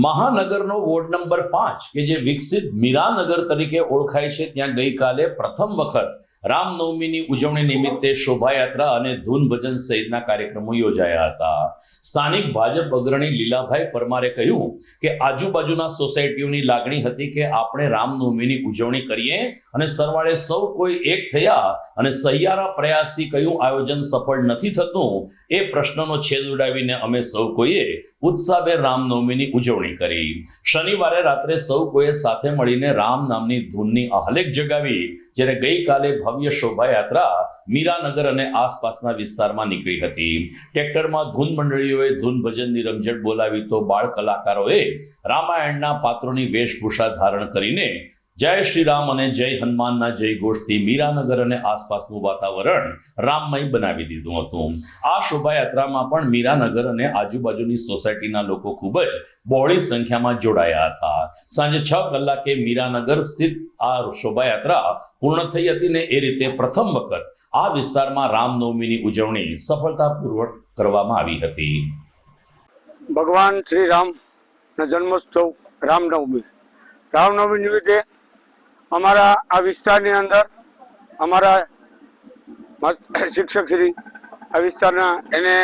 મહાનગરનો વોર્ડ નંબર 5 કે જે વિકસિત મીરાનગર તરીકે ઓળખાય છે, ત્યાં ગઈકાલે પ્રથમ વખત રામનવમીની ઉજવણી નિમિત્તે શોભાયાત્રા અને ધૂન ભજન સહિતના કાર્યક્રમો યોજાયા હતા. સ્થાનિક ભાજપ અગ્રણી લીલાભાઈ પરમારે કહ્યું કે આજુબાજુના સોસાયટીઓની લાગણી હતી કે આપણે રામનવમીની ઉજવણી કરીએ અને સરવાળે સૌ કોઈ એક થયા અને સહિયારા પ્રયાસથી કયું આયોજન સફળ નથી થતું એ પ્રશ્નનો છેદ ઉડાવીને અમે સૌ કોઈએ ઉત્સાહભેર રામનવમીની ઉજવણી કરી. શનિવારે રાત્રે સૌ કોઈએ સાથે મળીને રામ નામની ધૂનની આહલેખ જગાવી, જ્યારે ગઈકાલે ભવ્ય શોભાયાત્રા મીરાનગર અને આસપાસના વિસ્તારમાં નીકળી હતી. ટ્રેક્ટરમાં ધૂન મંડળીઓએ ધૂન ભજનની રમઝટ બોલાવી તો બાળ કલાકારોએ રામાયણના પાત્રોની વેશભૂષા ધારણ કરીને જય શ્રી રામ અને જય હનુમાનના જય ઘોષથી મીરાનગર અને આસપાસનું વાતાવરણ રામમય બનાવી દીધું હતું. આ શોભાયાત્રામાં પણ મીરાનગર અને આજુબાજુની સોસાયટીના લોકો ખૂબ જ બહોળી સંખ્યામાં જોડાયા હતા. સાંજે 6 કલાકે મીરાનગર સ્થિત આ શોભાયાત્રા પૂર્ણ થઈ હતી ને એ રીતે પ્રથમ વખત આ વિસ્તારમાં રામનવમીની ઉજવણી સફળતાપૂર્વક કરવામાં આવી હતી. ભગવાન શ્રી રામના જન્મોત્સવ રામનવમી નિમિત્તે અમારા આ વિસ્તારની અંદર અમારા શિક્ષક શ્રી આ વિસ્તારના એને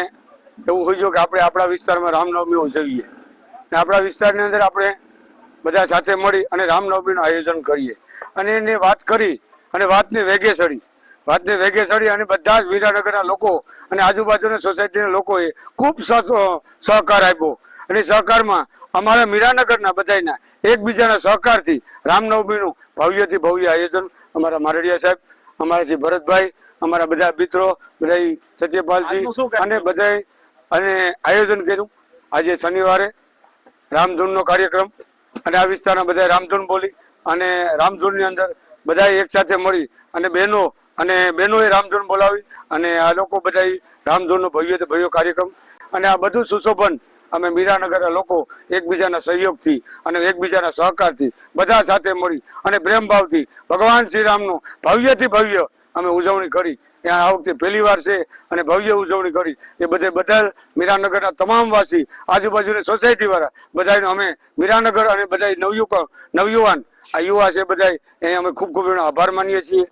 એવું હોય કે આપણે આપણા વિસ્તારમાં રામનવમી ઉજવીએ અને આપણા વિસ્તારની અંદર આપણે બધા સાથે મળી અને રામનવમીનું આયોજન કરીએ અને એને વાત કરી અને વાતને વેગે ચડી અને બધા જ વીરાનગરના લોકો અને આજુબાજુના સોસાયટીના લોકોએ ખૂબ સહકાર આપ્યો અને સહકારમાં અમારા મીરાનગરના બધાના એકબીજાના સહકારથી રામનવમીનું ભવ્યથી ભવ્ય આયોજન અમારા મારડિયા સાહેબ, અમારાથી ભરતભાઈ, અમારા બધા મિત્રો, બધા સત્યપાલજી અને બધાએ અને આયોજન કર્યું. આજે શનિવારે રામધૂનનો કાર્યક્રમ અને આ વિસ્તારના બધા રામધૂન બોલી અને રામધૂનની અંદર બધાએ એક સાથે મળી અને બહેનોએ રામધૂન બોલાવી અને આ લોકો બધાએ રામધૂનનો ભવ્યથી ભવ્ય કાર્યક્રમ અને આ બધું સુશોભન અમે મીરાનગરના લોકો એકબીજાના સહયોગથી અને એકબીજાના સહકારથી બધા સાથે મળી અને પ્રેમભાવથી ભગવાન શ્રી રામનું ભવ્યથી ભવ્ય અમે ઉજવણી કરી. ત્યાં આ વખતે પહેલી વાર છે અને ભવ્ય ઉજવણી કરી. એ બધા મીરાનગરના તમામ વાસી, આજુબાજુની સોસાયટી વાળા બધાનો અમે મીરાનગર અને બધા નવયુવાન આ યુવા છે બધા એ અમે ખૂબ ખૂબ એનો આભાર માનીએ છીએ.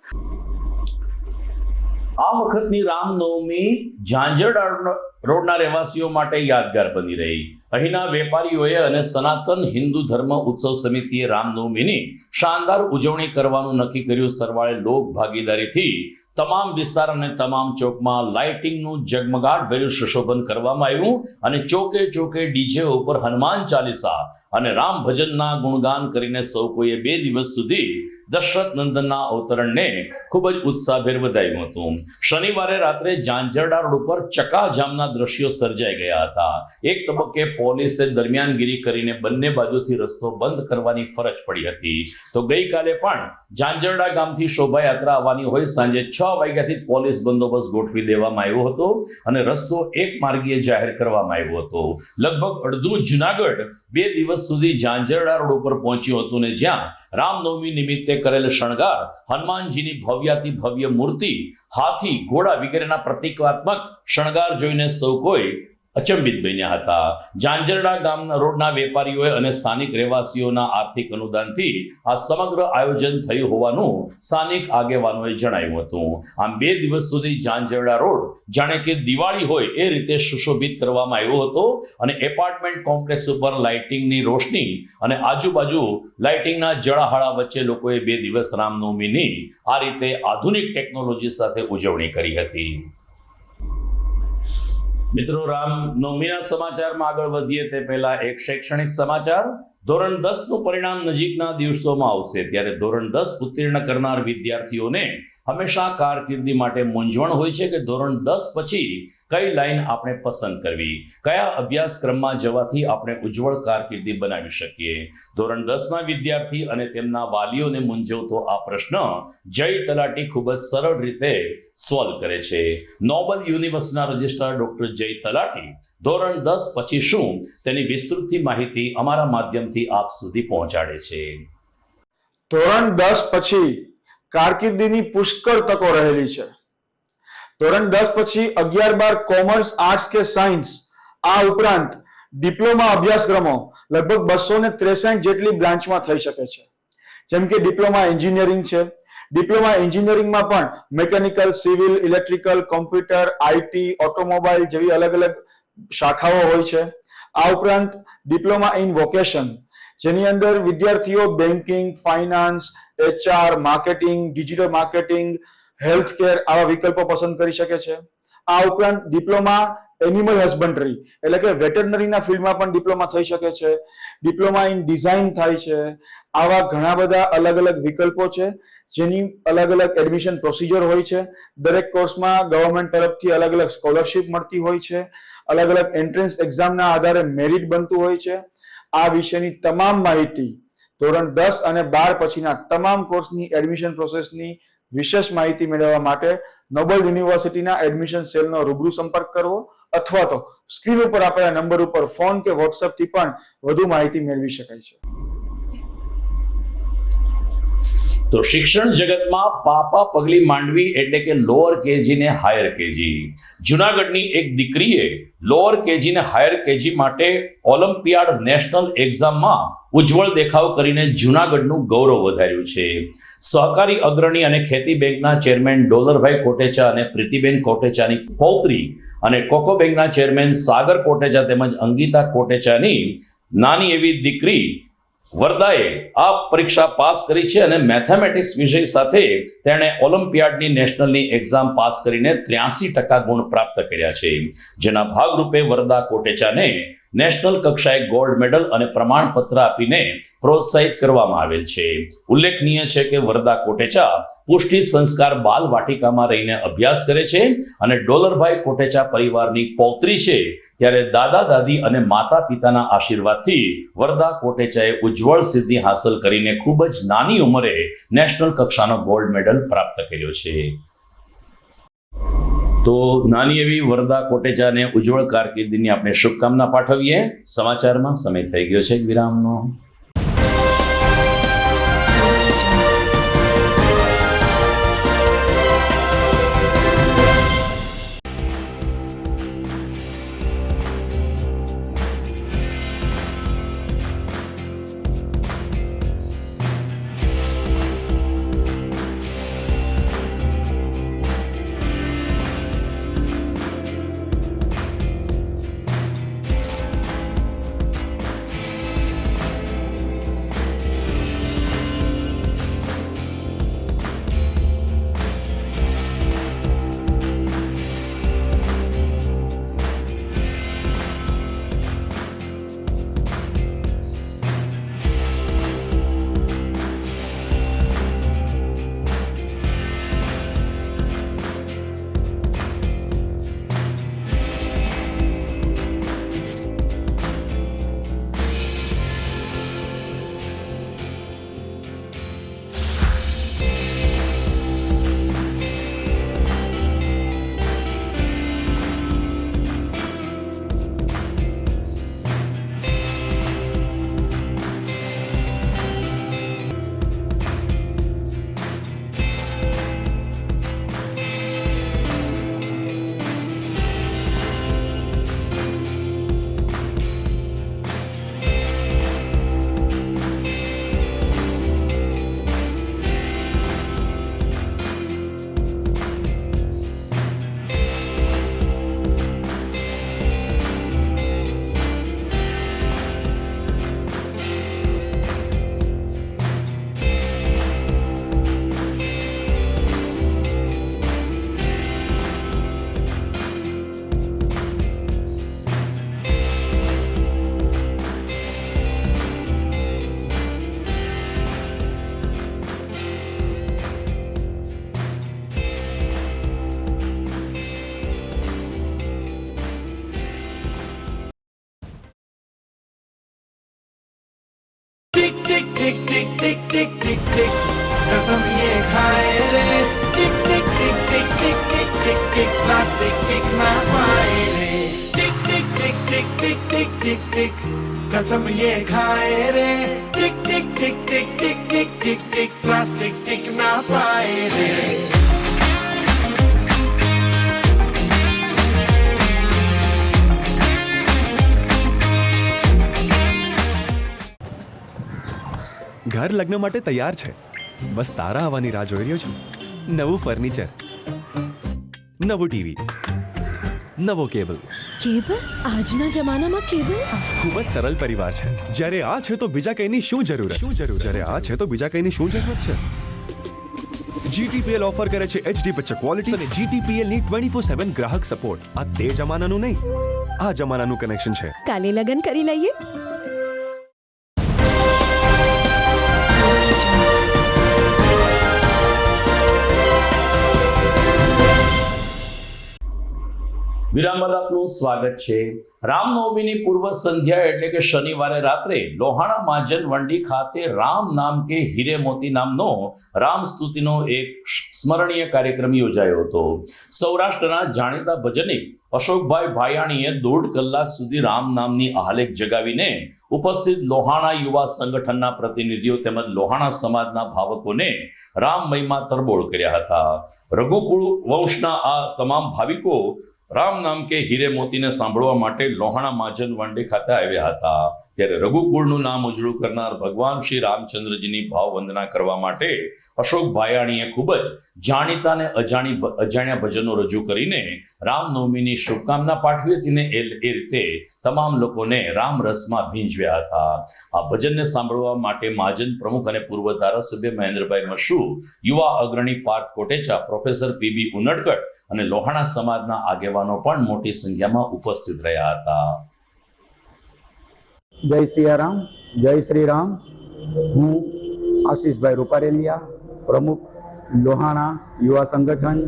આ વખતની રામનવમી ઝાંઝરડા રોડના રહેવાસીઓ માટે યાદગાર બની રહી. અહીંના વેપારીઓએ અને સનાતન હિન્દુ ધર્મ ઉત્સવ સમિતિએ રામનવમીની શાનદાર ઉજવણી કરવાનું નક્કી કર્યું. સરવાળે લોક ભાગીદારીથી તમામ વિસ્તાર અને તમામ ચોકમાં લાઇટિંગનું ઝગમગાટ ભર્યું સુશોભન કરવામાં આવ્યું અને ચોકે ચોકે ડીજે ઉપર હનુમાન ચાલીસા અને રામ ભજનના ગુણગાન કરીને સૌ કોઈએ 2 દિવસ સુધી દશરથ નંદનના અવતરણને ખૂબ જ ઉત્સાહભેર વધાવ્યું હતું. શનિવારે રાત્રે ઝાંઝરડા રોડ ઉપર ચકાજામના દ્રશ્યો સર્જાઈ ગયા હતા. એક તબક્કે પોલીસે દરમિયાનગીરી કરીને બંને બાજુથી રસ્તો બંધ કરવાની ફરજ પડી હતી. તો ગઈકાલે પણ ઝાંઝરડા ગામથી શોભાયાત્રા આવવાની હોય સાંજે 6 વાગ્યાથી પોલીસ બંદોબસ્ત ગોઠવી દેવામાં આવ્યો હતો અને રસ્તો એક માર્ગીય જાહેર કરવામાં આવ્યો હતો. લગભગ અડધું જુનાગઢ 2 દિવસ સુધી ઝાંઝરડા રોડ ઉપર પહોંચ્યું હતું ને જ્યાં રામનવમી નિમિત્તે કરેલ શણગાર, હનુમાનજીની ભવ્યાતિ ભવ્ય મૂર્તિ, હાથી, ઘોડા વગેરેના પ્રતિકાત્મક શણગાર જોઈને સૌ કોઈ અચંબિત બન્યા હતા. ઝાંઝરડા ગામના રોડના વેપારીઓએ અને સ્થાનિક રહેવાસીઓના આર્થિક અનુદાનથી આ સમગ્ર આયોજન થયું હોવાનું સ્થાનિક આગેવાનોએ જણાવ્યું હતું. આમ 2 દિવસ સુધી ઝાંઝરડા રોડ જાણે કે દિવાળી હોય એ રીતે સુશોભિત કરવામાં આવ્યો હતો અને એપાર્ટમેન્ટ કોમ્પ્લેક્સ ઉપર લાઇટિંગની રોશની અને આજુબાજુ લાઇટિંગના જળાહાળા વચ્ચે લોકોએ 2 દિવસ રામનવમીની આ રીતે આધુનિક ટેકનોલોજી સાથે ઉજવણી કરી હતી. મિત્રો, રામનવમીના સમાચારમાં આગળ વધીએ તે પહેલા એક શૈક્ષણિક સમાચાર. ધોરણ 10 નું પરિણામ નજીકના દિવસોમાં આવશે ત્યારે ધોરણ 10 ઉત્તીર્ણ કરનાર વિદ્યાર્થીઓને હંમેશા કારકિર્દી માટે મૂંઝવણ હોય છે કે ધોરણ 10 પછી કઈ લાઈન આપણે પસંદ કરવી, કયા અભ્યાસક્રમમાં જવાથી આપણે ઉજ્જવળ કારકિર્દી બનાવી શકીએ. ધોરણ 10ના વિદ્યાર્થી અને તેમના વાલીઓને મૂંઝવતો આ પ્રશ્ન જય તલાટી ખૂબ જ સરળ રીતે સોલ્વ કરે છે. નોબલ યુનિવર્સિટીના રજિસ્ટ્રાર ડોક્ટર જય તલાટી ધોરણ 10 પછી શું તેની વિસ્તૃતથી માહિતી અમારા માધ્યમથી આપ સુધી પહોંચાડે છે. ધોરણ 10 પછી કારકિર્દીની પુષ્કળ તકો રહેલી છે. ધોરણ 10 પછી 11-12 કોમર્સ, આર્ટ્સ કે સાયન્સ, આ ઉપરાંત ડિપ્લોમા અભ્યાસક્રમો લગભગ 263 જેટલી બ્રાન્ચમાં થઈ શકે છે. જેમ કે ડિપ્લોમા એન્જિનિયરિંગ છે. ડિપ્લોમા એન્જિનિયરિંગમાં પણ mechanical, civil, electrical, computer, IT, automobile જેવી અલગ અલગ શાખાઓ હોય છે. આ ઉપરાંત ડિપ્લોમા ઇન વોકેશન, જેની અંદર વિદ્યાર્થીઓ banking, finance, HR, marketing, digital marketing, health care આવા વિકલ્પો પસંદ કરી શકે છે. આ ઉપરાંત ડિપ્લોમા એનિમલ હસબન્ડરી એટલે કે વેટરનરીના ફિલ્ડમાં પણ ડિપ્લોમા થઈ શકે છે. ડિપ્લોમા ઇન ડિઝાઇન થાય છે. આવા ઘણા બધા અલગ અલગ વિકલ્પો છે જેની અલગ અલગ એડમિશન પ્રોસિજર હોય છે. દરેક કોર્સમાં ગવર્મેન્ટ તરફથી અલગ અલગ સ્કોલરશિપ મળતી હોય છે. અલગ અલગ એન્ટ્રન્સ એક્ઝામના આધારે મેરિટ બનતું હોય છે. આ વિશેની તમામ માહિતી ધોરણ 10 અને 12 પછીના તમામ કોર્સની એડમિશન પ્રોસેસની વિશેષ માહિતી મેળવવા માટે નોબલ યુનિવર્સિટીના એડમિશન સેલનો રૂબરૂ સંપર્ક કરવો અથવા તો સ્ક્રીન ઉપર આપેલા નંબર ઉપર ફોન કે વોટ્સએપ થી પણ વધુ માહિતી મેળવી શકાય છે. તો શિક્ષણ જગતમાં પાપા પગલી માંડવી એટલે કે લોઅર કેજી ને હાયર કેજી. જુનાગઢની એક દીકરીએ લોઅર કેજી ને હાયર કેજી માટે ઓલિમ્પિયાડ નેશનલ એક્ઝામમાં ઉજ્જવળ દેખાવ કરીને જુનાગઢનું ગૌરવ વધાર્યું છે. સહકારી અગ્રણી અને ખેતી બેંકના ચેરમેન ડોલરભાઈ કોટેચા અને પ્રીતિબેન કોટેચાની પૌત્રી અને કોકો બેંકના ચેરમેન સાગર કોટેચા તેમજ અંગિતા કોટેચાની નાની એવી દીકરી વરદાએ આ પરીક્ષા પાસ કરી છે અને મેથેમેટિક્સ વિષય સાથે તેણે ઓલિમ્પિયાડની નેશનલની એક્ઝામ પાસ કરીને 83% ગુણ પ્રાપ્ત કર્યા છે. જેના ભાગરૂપે વરદા કોટેચાને નેશનલ કક્ષાએ ગોલ્ડ મેડલ અને પ્રમાણપત્ર આપીને પ્રોત્સાહિત કરવામાં આવેલ છે. ઉલ્લેખનીય છે કે વરદા કોટેચા પુષ્ટિ સંસ્કાર બાલ વાટિકામાં રહીને અભ્યાસ કરે છે અને ડોલરભાઈ કોટેચા પરિવારની પૌત્રી છે. ત્યારે દાદા દાદી અને માતા પિતાના આશીર્વાદથી વરદા કોટેચાએ ઉજ્જવળ સિદ્ધિ હાંસલ કરીને ખૂબ જ નાની ઉંમરે નેશનલ કક્ષાનો ગોલ્ડ મેડલ પ્રાપ્ત કર્યો છે. તો નાની એવી વરદા કોટેચાને ઉજ્જવળ કારકિર્દીની આપણે શુભકામના પાઠવીએ. સમાચારમાં સમય થઈ ગયો છે વિરામનો. टिक टिक टिक टिक टिक टिक टिक कसम ये खाए रे टिक टिक टिक टिक टिक टिक टिक टिक प्लास्टिक टिक ना पाए रे टिक टिक टिक टिक टिक टिक टिक टिक कसम ये खाए रे टिक टिक टिक टिक टिक टिक टिक टिक प्लास्टिक टिक ना पाए रे ઘર લગ્ન માટે તૈયાર છે, બસ તારા આવવાની રાહ જોઈ રહ્યો છું. નવું ફર્નિચર, નવું ટીવી, નવો કેબલ. કેબલ? આજના જમાનામાં કેબલ? ખૂબ જ સરળ પરિવાર છે. જ્યારે આ છે તો બીજા કઈની શું જરૂર? જ્યારે આ છે તો બીજા કઈની શું જરૂરત છે? GTPL ઓફર કરે છે HD પિક્ચર ક્વોલિટી અને GTPL ની 24/7 ગ્રાહક સપોર્ટ. આ તે જમાનાનું નહીં, આ જમાનાનું કનેક્શન છે. કાલે લગન કરી લઈએ. વિરામ બાદ આપનું સ્વાગત છે. રામનવમીની પૂર્વ સંધ્યા એટલે કે શનિવારે રાત્રે લોહાણા મહાજન વંડી ખાતે રામ નામ કે હીરે મોતી નામનો રામ સ્તુતિનો એક સ્મરણીય કાર્યક્રમ યોજાયો હતો. સૌરાષ્ટ્રના જાણીતા ભજનિક અશોકભાઈ ભાયાણીએ 1.5 કલાક સુધી રામ નામની આહલેખ જગાવીને ઉપસ્થિત લોહાણા યુવા સંગઠનના પ્રતિનિધિઓ તેમજ લોહાણા સમાજના ભાવકોને રામમયમાં તરબોળ કર્યા હતા. રઘુકુળ વંશના આ તમામ ભાવિકો રામ નામ કે હીરે મોતીને સાંભળવા માટે લોહાણા મહાજન વંડી ખાતે આવ્યા હતા. ત્યારે રઘુકુળનું નામ ઉજળું કરનાર ભગવાન શ્રી રામચંદ્રજીની ભાવ વંદના કરવા માટે અશોક ભાયાણીએ ખૂબ જ જાણીતા અને અજાણ્યા ભજનો રજૂ કરીને રામનવમીની શુભકામના પાઠવી હતી ને એ રીતે તમામ લોકોને રામ રસમાં ભીંજવ્યા હતા. આ ભજનને સાંભળવા માટે મહાજન પ્રમુખ અને પૂર્વ ધારાસભ્ય મહેન્દ્રભાઈ મશરૂ, યુવા અગ્રણી પાર્થ કોટેચા, પ્રોફેસર PB ઉનડકટ અને લોહાણા સમાજના આગેવાનો પણ મોટી સંખ્યામાં ઉપસ્થિત રહ્યા હતા. જય સિયારામ, જય શ્રી રામ. હું આશીષભાઈ રૂપારેલિયા, પ્રમુખ લોહાણા યુવા સંગઠન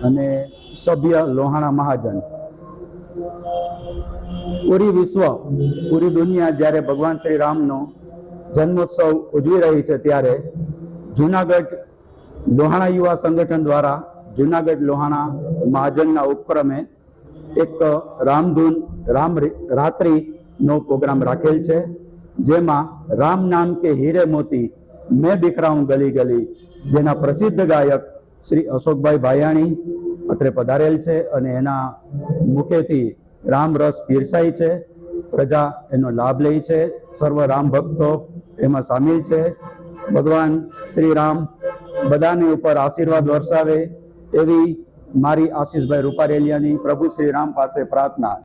અને સભ્ય લોહાણા મહાજન. પૂરી વિશ્વ, પૂરી દુનિયા જ્યારે ભગવાન શ્રી રામનો જન્મોત્સવ ઉજવી રહી છે ત્યારે જુનાગઢ લોહાણા યુવા સંગઠન દ્વારા જુનાગઢ લોહાણા મહાજનના ઉપક્રમે એક રામધૂન રામ રાત્રિ નો પ્રોગ્રામ રાખેલ છે, જેમાં રામ નામ કે હીરે મોતી મેં બિખરાઉં ગલી ગલી જેના પ્રસિદ્ધ ગાયક શ્રી અશોકભાઈ ભાયાણી અત્રે પધારેલ છે અને એના મુખેથી રામ રસ પીરસાય છે. પ્રજા એનો લાભ લે છે. સર્વ રામ ભક્તો એમાં સામેલ છે. ભગવાન શ્રી રામ બધાની ઉપર આશીર્વાદ વરસાવે એવી મારી આશીષભાઈ રૂપારેલિયાની પ્રભુ શ્રી રામ પાસે પ્રાર્થના.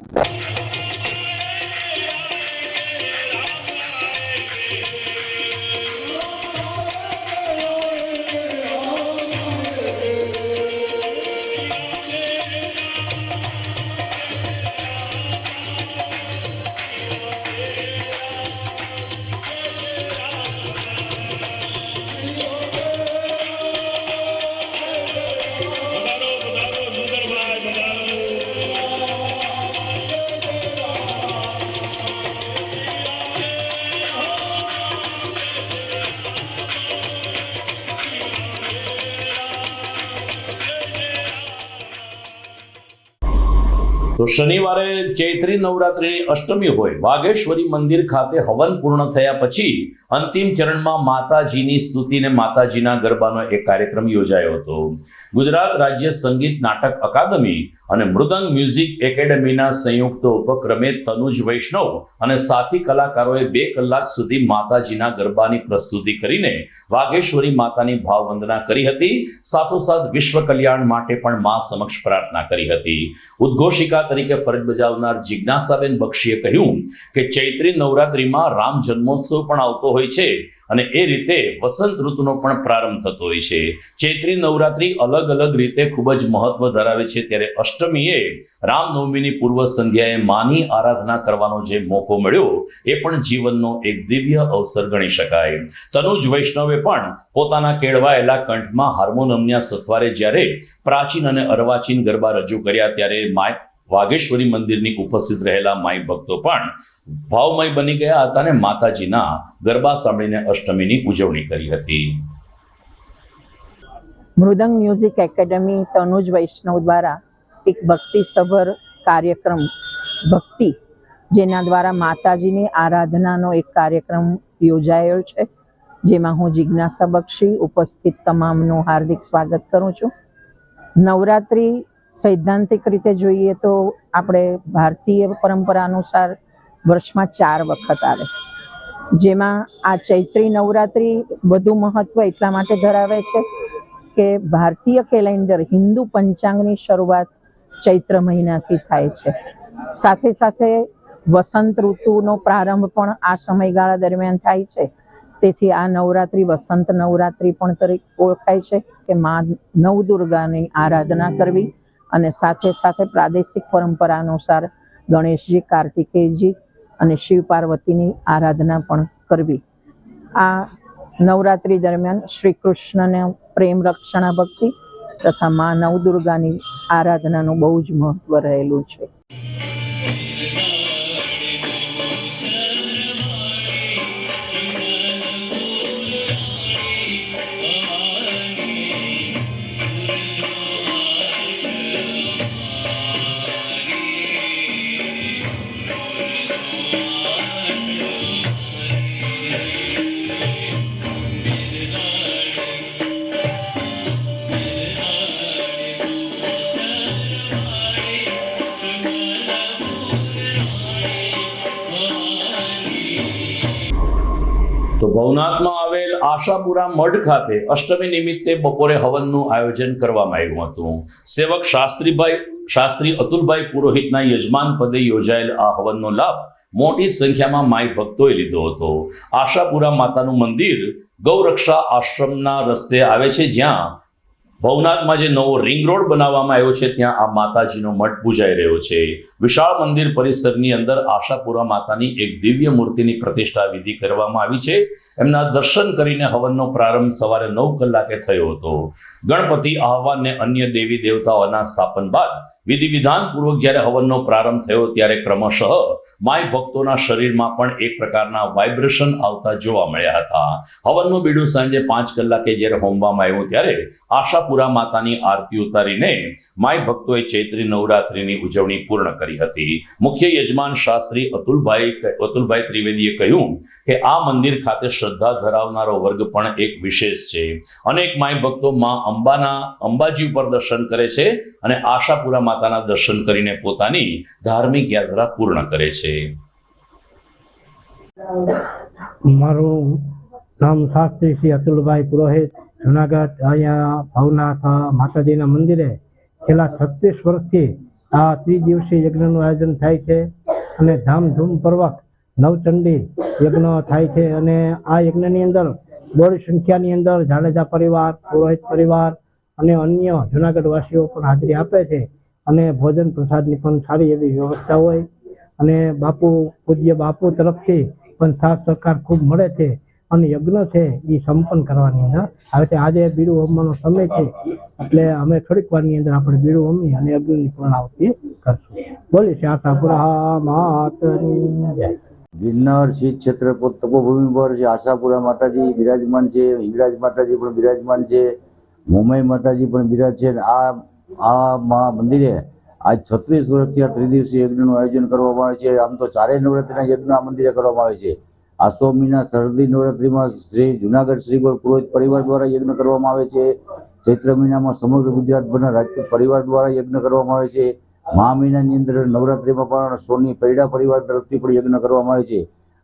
તો શનિવારે ચૈત્રી નવરાત્રિની અષ્ટમી હોય, વાઘેશ્વરી મંદિર ખાતે હવન પૂર્ણ થયા પછી અંતિમ ચરણમાં માતાજીની સ્તુતિને માતાજીના ગરબાનો એક કાર્યક્રમ યોજાયો હતો. ગુજરાત રાજ્ય સંગીત નાટક અકાદમી અને મૃદંગ મ્યુઝિક એકેડેમીના સંયુક્ત ઉપક્રમે તનુજ વૈષ્ણવ અને સાથી કલાકારોએ 2 કલાક સુધી માતાજીના ગરબાની પ્રસ્તુતિ કરીને વાઘેશ્વરી માતાની ભાવ વંદના કરી હતી. સાથોસાથ વિશ્વ કલ્યાણ માટે પણ મા સમક્ષ પ્રાર્થના કરી હતી. ઉદ્ઘોષિકા તરીકે ફરજ બજાવનાર જિજ્ઞાસાબેન બક્ષીએ કહ્યું કે ચૈત્રી નવરાત્રિમાં રામ જન્મોત્સવ પણ આવતો હોય છે અને એ રીતે વસંત ઋતુનો પણ પ્રારંભ થતો હોય છે. ચૈત્રી નવરાત્રિ અલગ અલગ રીતે ખૂબ જ મહત્વ ધરાવે છે, ત્યારે અષ્ટમીએ રામનવમીની પૂર્વ સંધ્યાએ માની આરાધના કરવાનો જે મોકો મળ્યો એ પણ જીવનનો એક દિવ્ય અવસર ગણી શકાય. તનુજ વૈષ્ણવે પણ પોતાના કેળવાયેલા કંઠમાં હાર્મોનિયમના સથવારે જ્યારે પ્રાચીન અને અર્વાચીન ગરબા રજૂ કર્યા ત્યારે વાઘેશ્વરી મંદિરની ઉપસ્થિત રહેલા માઈ ભક્તો પણ ભાવમય બની ગયા હતા અને માતાજીના ગરબા સાંભળીને અષ્ટમીની ઉજવણી કરી હતી. મૃદંગ મ્યુઝિક એકેડમી તનુજ વૈષ્ણવ દ્વારા એક ભક્તિસભર કાર્યક્રમ ભક્તિ જેના દ્વારા માતાજીની આરાધનાનો એક કાર્યક્રમ યોજાયો છે, જેમાં હું જિજ્ઞાસા બક્ષી ઉપસ્થિત તમામનું હાર્દિક સ્વાગત કરું છું. નવરાત્રિ સૈદ્ધાંતિક રીતે જોઈએ તો આપણે ભારતીય પરંપરા અનુસાર વર્ષમાં 4 વખત આવે, જેમાં આ ચૈત્રી નવરાત્રિ વધુ મહત્વ એટલા માટે ધરાવે છે કે ભારતીય કેલેન્ડર હિન્દુ પંચાંગની શરૂઆત ચૈત્ર મહિનાથી થાય છે. સાથે સાથે વસંત ઋતુનો પ્રારંભ પણ આ સમયગાળા દરમિયાન થાય છે. તેથી આ નવરાત્રિ વસંત નવરાત્રિ પણ તરીકે ઓળખાય છે કે મા નવદુર્ગાની આરાધના કરવી અને સાથે સાથે પ્રાદેશિક પરંપરા અનુસાર ગણેશજી, કાર્તિકેયજી અને શિવ પાર્વતીની આરાધના પણ કરવી. આ નવરાત્રિ દરમિયાન શ્રી કૃષ્ણને પ્રેમ રક્ષણા ભક્તિ તથા મા નવદુર્ગાની આરાધનાનું બહુ જ મહત્વ રહેલું છે. તો ભવનાથમાં આવેલ આશાપુરા મઢ ખાતે અષ્ટમી નિમિત્તે બપોરે હવનનું આયોજન કરવામાં આવ્યું હતું. સેવક શાસ્ત્રી અતુલભાઈ પુરોહિતના યજમાન પદે યોજાયેલ આ હવનનો લાભ મોટી સંખ્યામાં માઈ ભક્તોએ લીધો હતો. આશાપુરા માતાનું મંદિર ગૌરક્ષા આશ્રમના રસ્તે આવે છે, જ્યાં ભવનાથમાં જે નવો રિંગ રોડ બનાવવામાં આવ્યો છે ત્યાં આ માતાજીનો મઠ પૂજાઈ રહ્યો છે. વિશાળ મંદિર પરિસરની અંદર આશાપુરા માતાની એક દિવ્ય મૂર્તિની પ્રતિષ્ઠા વિધિ કરવામાં આવી છે. એમના દર્શન કરીને હવનનો પ્રારંભ સવારે 9 કલાકે થયો હતો. ગણપતિ, આહવાન ને અન્ય દેવી દેવતાઓના સ્થાપન બાદ વિધિ વિધાનપૂર્વક જ્યારે હવનનો પ્રારંભ થયો ત્યારે ક્રમશઃ માય ભક્તોના શરીરમાં પણ એક પ્રકારના વાઇબ્રેશન આવતા જોવા મળ્યા હતા. હવનનું બીડું સાંજે 5 કલાકે જ્યારે હોમવામાં આવ્યું ત્યારે આશાપુરા માતાની આરતી ઉતારીને માય ભક્તોએ ચૈત્રી નવરાત્રિની ઉજવણી પૂર્ણ કરી હતી. મુખ્ય યજમાન શાસ્ત્રી અતુલભાઈ ત્રિવેદીએ કહ્યું કે આ મંદિર ખાતે શ્રદ્ધા ધરાવનારો વર્ગ પણ એક વિશેષ છે. અનેક માય ભક્તો માં અંબાજી ઉપર દર્શન કરે છે અને આશાપુરા માતાના દર્શન કરીને પોતાની ધાર્મિક યાત્રા પૂર્ણ કરે છે. મારું નામ શાસ્ત્રી શ્રી અતુલભાઈ પુરોહિત, જુનાગઢ. અહીંયા ભવનાથ માતાજીના મંદિરે છેલ્લા 36 વર્ષથી આ ત્રિદિવસીય યજ્ઞનું આયોજન થાય છે અને ધામધૂમપૂર્વક નવચંડી યજ્ઞ થાય છે. અને આ યજ્ઞની અંદર બહોળી સંખ્યાની અંદર જાડેજા પરિવાર, પુરોહિત પરિવાર અને અન્ય જુનાગઢ વાસીઓ પણ હાજરી આપે છે અને ભોજન પ્રસાદની પણ સારી એવી વ્યવસ્થા હોય અને પૂજ્ય બાપુ તરફથી પણ સાથ સહકાર ખૂબ મળે છે અને યજ્ઞ છે એ સંપન્ન કરવાની અંદર આવે છે. આજે બીડું હોમવાનો સમય છે એટલે અમે થોડીક વારની અંદર આપણે બીડું હોમી અને યજ્ઞની પૂર્ણાહુતિ કરશું. બોલીએ શ્રી આશાપુરા માતની જય. ગિરનાર શીત ક્ષેત્ર તપોભૂમિ પર જે આશાપુરા માતાજી બિરાજમાન છે, હિંગળાજ માતાજી પણ બિરાજમાન છે, મોમાઈ માતાજી પણ બિરાજ છે. આ મંદિરે આજ 36 વર્ષથી આ ત્રિદિવસીય યજ્ઞનું આયોજન કરવામાં આવે છે. આમ તો 4 નવરાત્રિના યજ્ઞ આ મંદિરે કરવામાં આવે છે. આસો મહિના શરદી નવરાત્રિમાં શ્રી જુનાગઢ શ્રીગોળ પુરોહિત પરિવાર દ્વારા યજ્ઞ કરવામાં આવે છે. ચૈત્ર મહિનામાં સમગ્ર ગુજરાતભરના રાજપૂત પરિવાર દ્વારા યજ્ઞ કરવામાં આવે છે. મહા મહિનાની અંદર નવરાત્રિમાં પણ સોની પૈડા પરિવાર તરફથી પણ યજ્ઞ કરવામાં આવે છે.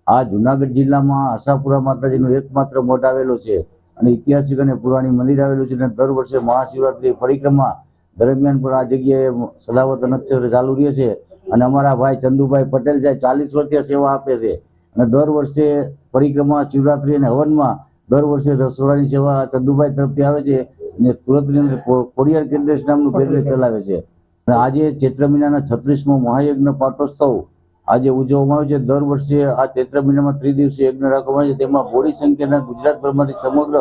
આ જુનાગઢ જિલ્લામાં આશાપુરા માતાજીનો એકમાત્ર મઠ આવેલો છે અને ઐતિહાસિક અને પુરાણી મંદિર આવેલું છે અને દર વર્ષે મહાશિવરાત્રી પરિક્રમા દરમિયાન પણ આ જગ્યાએ સદાવત નક્ષત્ર ચાલુ રહે છે અને અમારા ભાઈ ચંદુભાઈ પટેલ જે 40 વર્ષથી સેવા આપે છે અને દર વર્ષે પરિક્રમા, શિવરાત્રી અને હવનમાં દર વર્ષે રસોડાની સેવા ચંદુભાઈ તરફથી આવે છે અને સુરતની અંદર કોરિયર કેન્દ્ર નામનું પેકેજ ચલાવે છે. અને આજે ચૈત્ર મહિનાના 36મો મહાયજ્ઞ પાટોત્સવ આજે ઉજવવામાં આવે છે. દર વર્ષે આ ચૈત્ર મહિનામાં ત્રિદિવસીય યજ્ઞ રાખવામાં આવે છે. તેમાં બહોળી સંખ્યાના ગુજરાતભરમાંથી સમગ્ર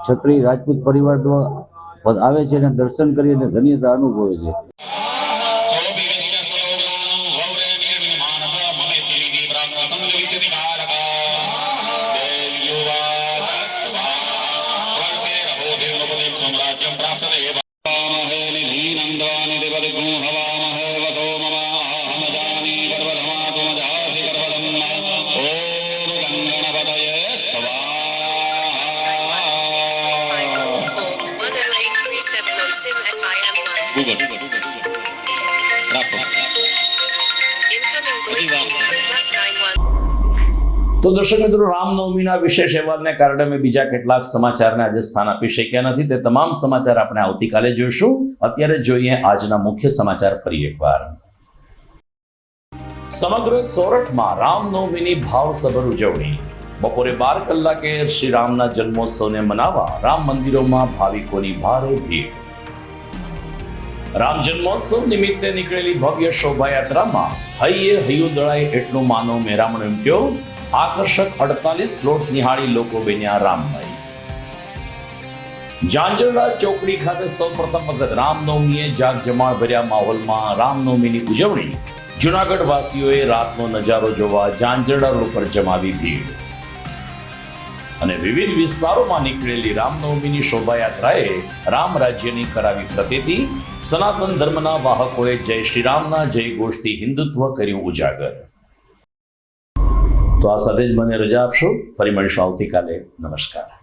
ક્ષત્રિય રાજપૂત પરિવાર આવે છે અને દર્શન કરી અને ધન્યતા અનુભવે છે. ગૂગલ તો દર્શક મિત્રો, રામનવમીના વિશેષ અહેવાલને કારણે અમે બીજા કેટલાક સમાચારને આજે સ્થાન આપી શક્યા નથી. તે તમામ સમાચાર આપણે આવતીકાલે જોઈશું. અત્યારે જોઈએ આજના મુખ્ય સમાચાર ફરી એકવાર. સમગ્ર સોરઠમાં રામનવમીની ભાવસભર ઉજવણી. બપોરે 12 કલાકે શ્રી રામના જન્મોત્સવને મનાવવા રામ મંદિરોમાં ભાવિકોની ભારે ભીડ. રામ જન્મોત્સવ નિમિત્તે નીકળેલી ભવ્ય શોભાયાત્રામાં હૈયે હૈયું દળાય એટલું માનવ મહેરામણ ઉમટ્યો. આકર્ષક 48 પ્લોટ નિહાળી લોકો બન્યા રામમય. ઝાંઝરડા ચોકડી ખાતે સૌપ્રથમ વખત રામનવમીએ જાગજમાળ ભર્યા માહોલમાં રામનવમીની ઉજવણી. જૂનાગઢ વાસીઓએ રાતનો નજારો જોવા ઝાંઝરડા રોડ પર જમાવી ભીડ. અને વિવિધ વિસ્તારોમાં નીકળેલી રામનવમીની શોભાયાત્રાએ રામ રાજ્યની કરાવી પ્રતીતિ. સનાતન ધર્મના વાહકોએ જય શ્રી રામના જય ઘોષથી હિન્દુત્વ કર્યું ઉજાગર. તો આ સાથે જ મને રજા આપશો. ફરી મળીશું આવતીકાલે. નમસ્કાર.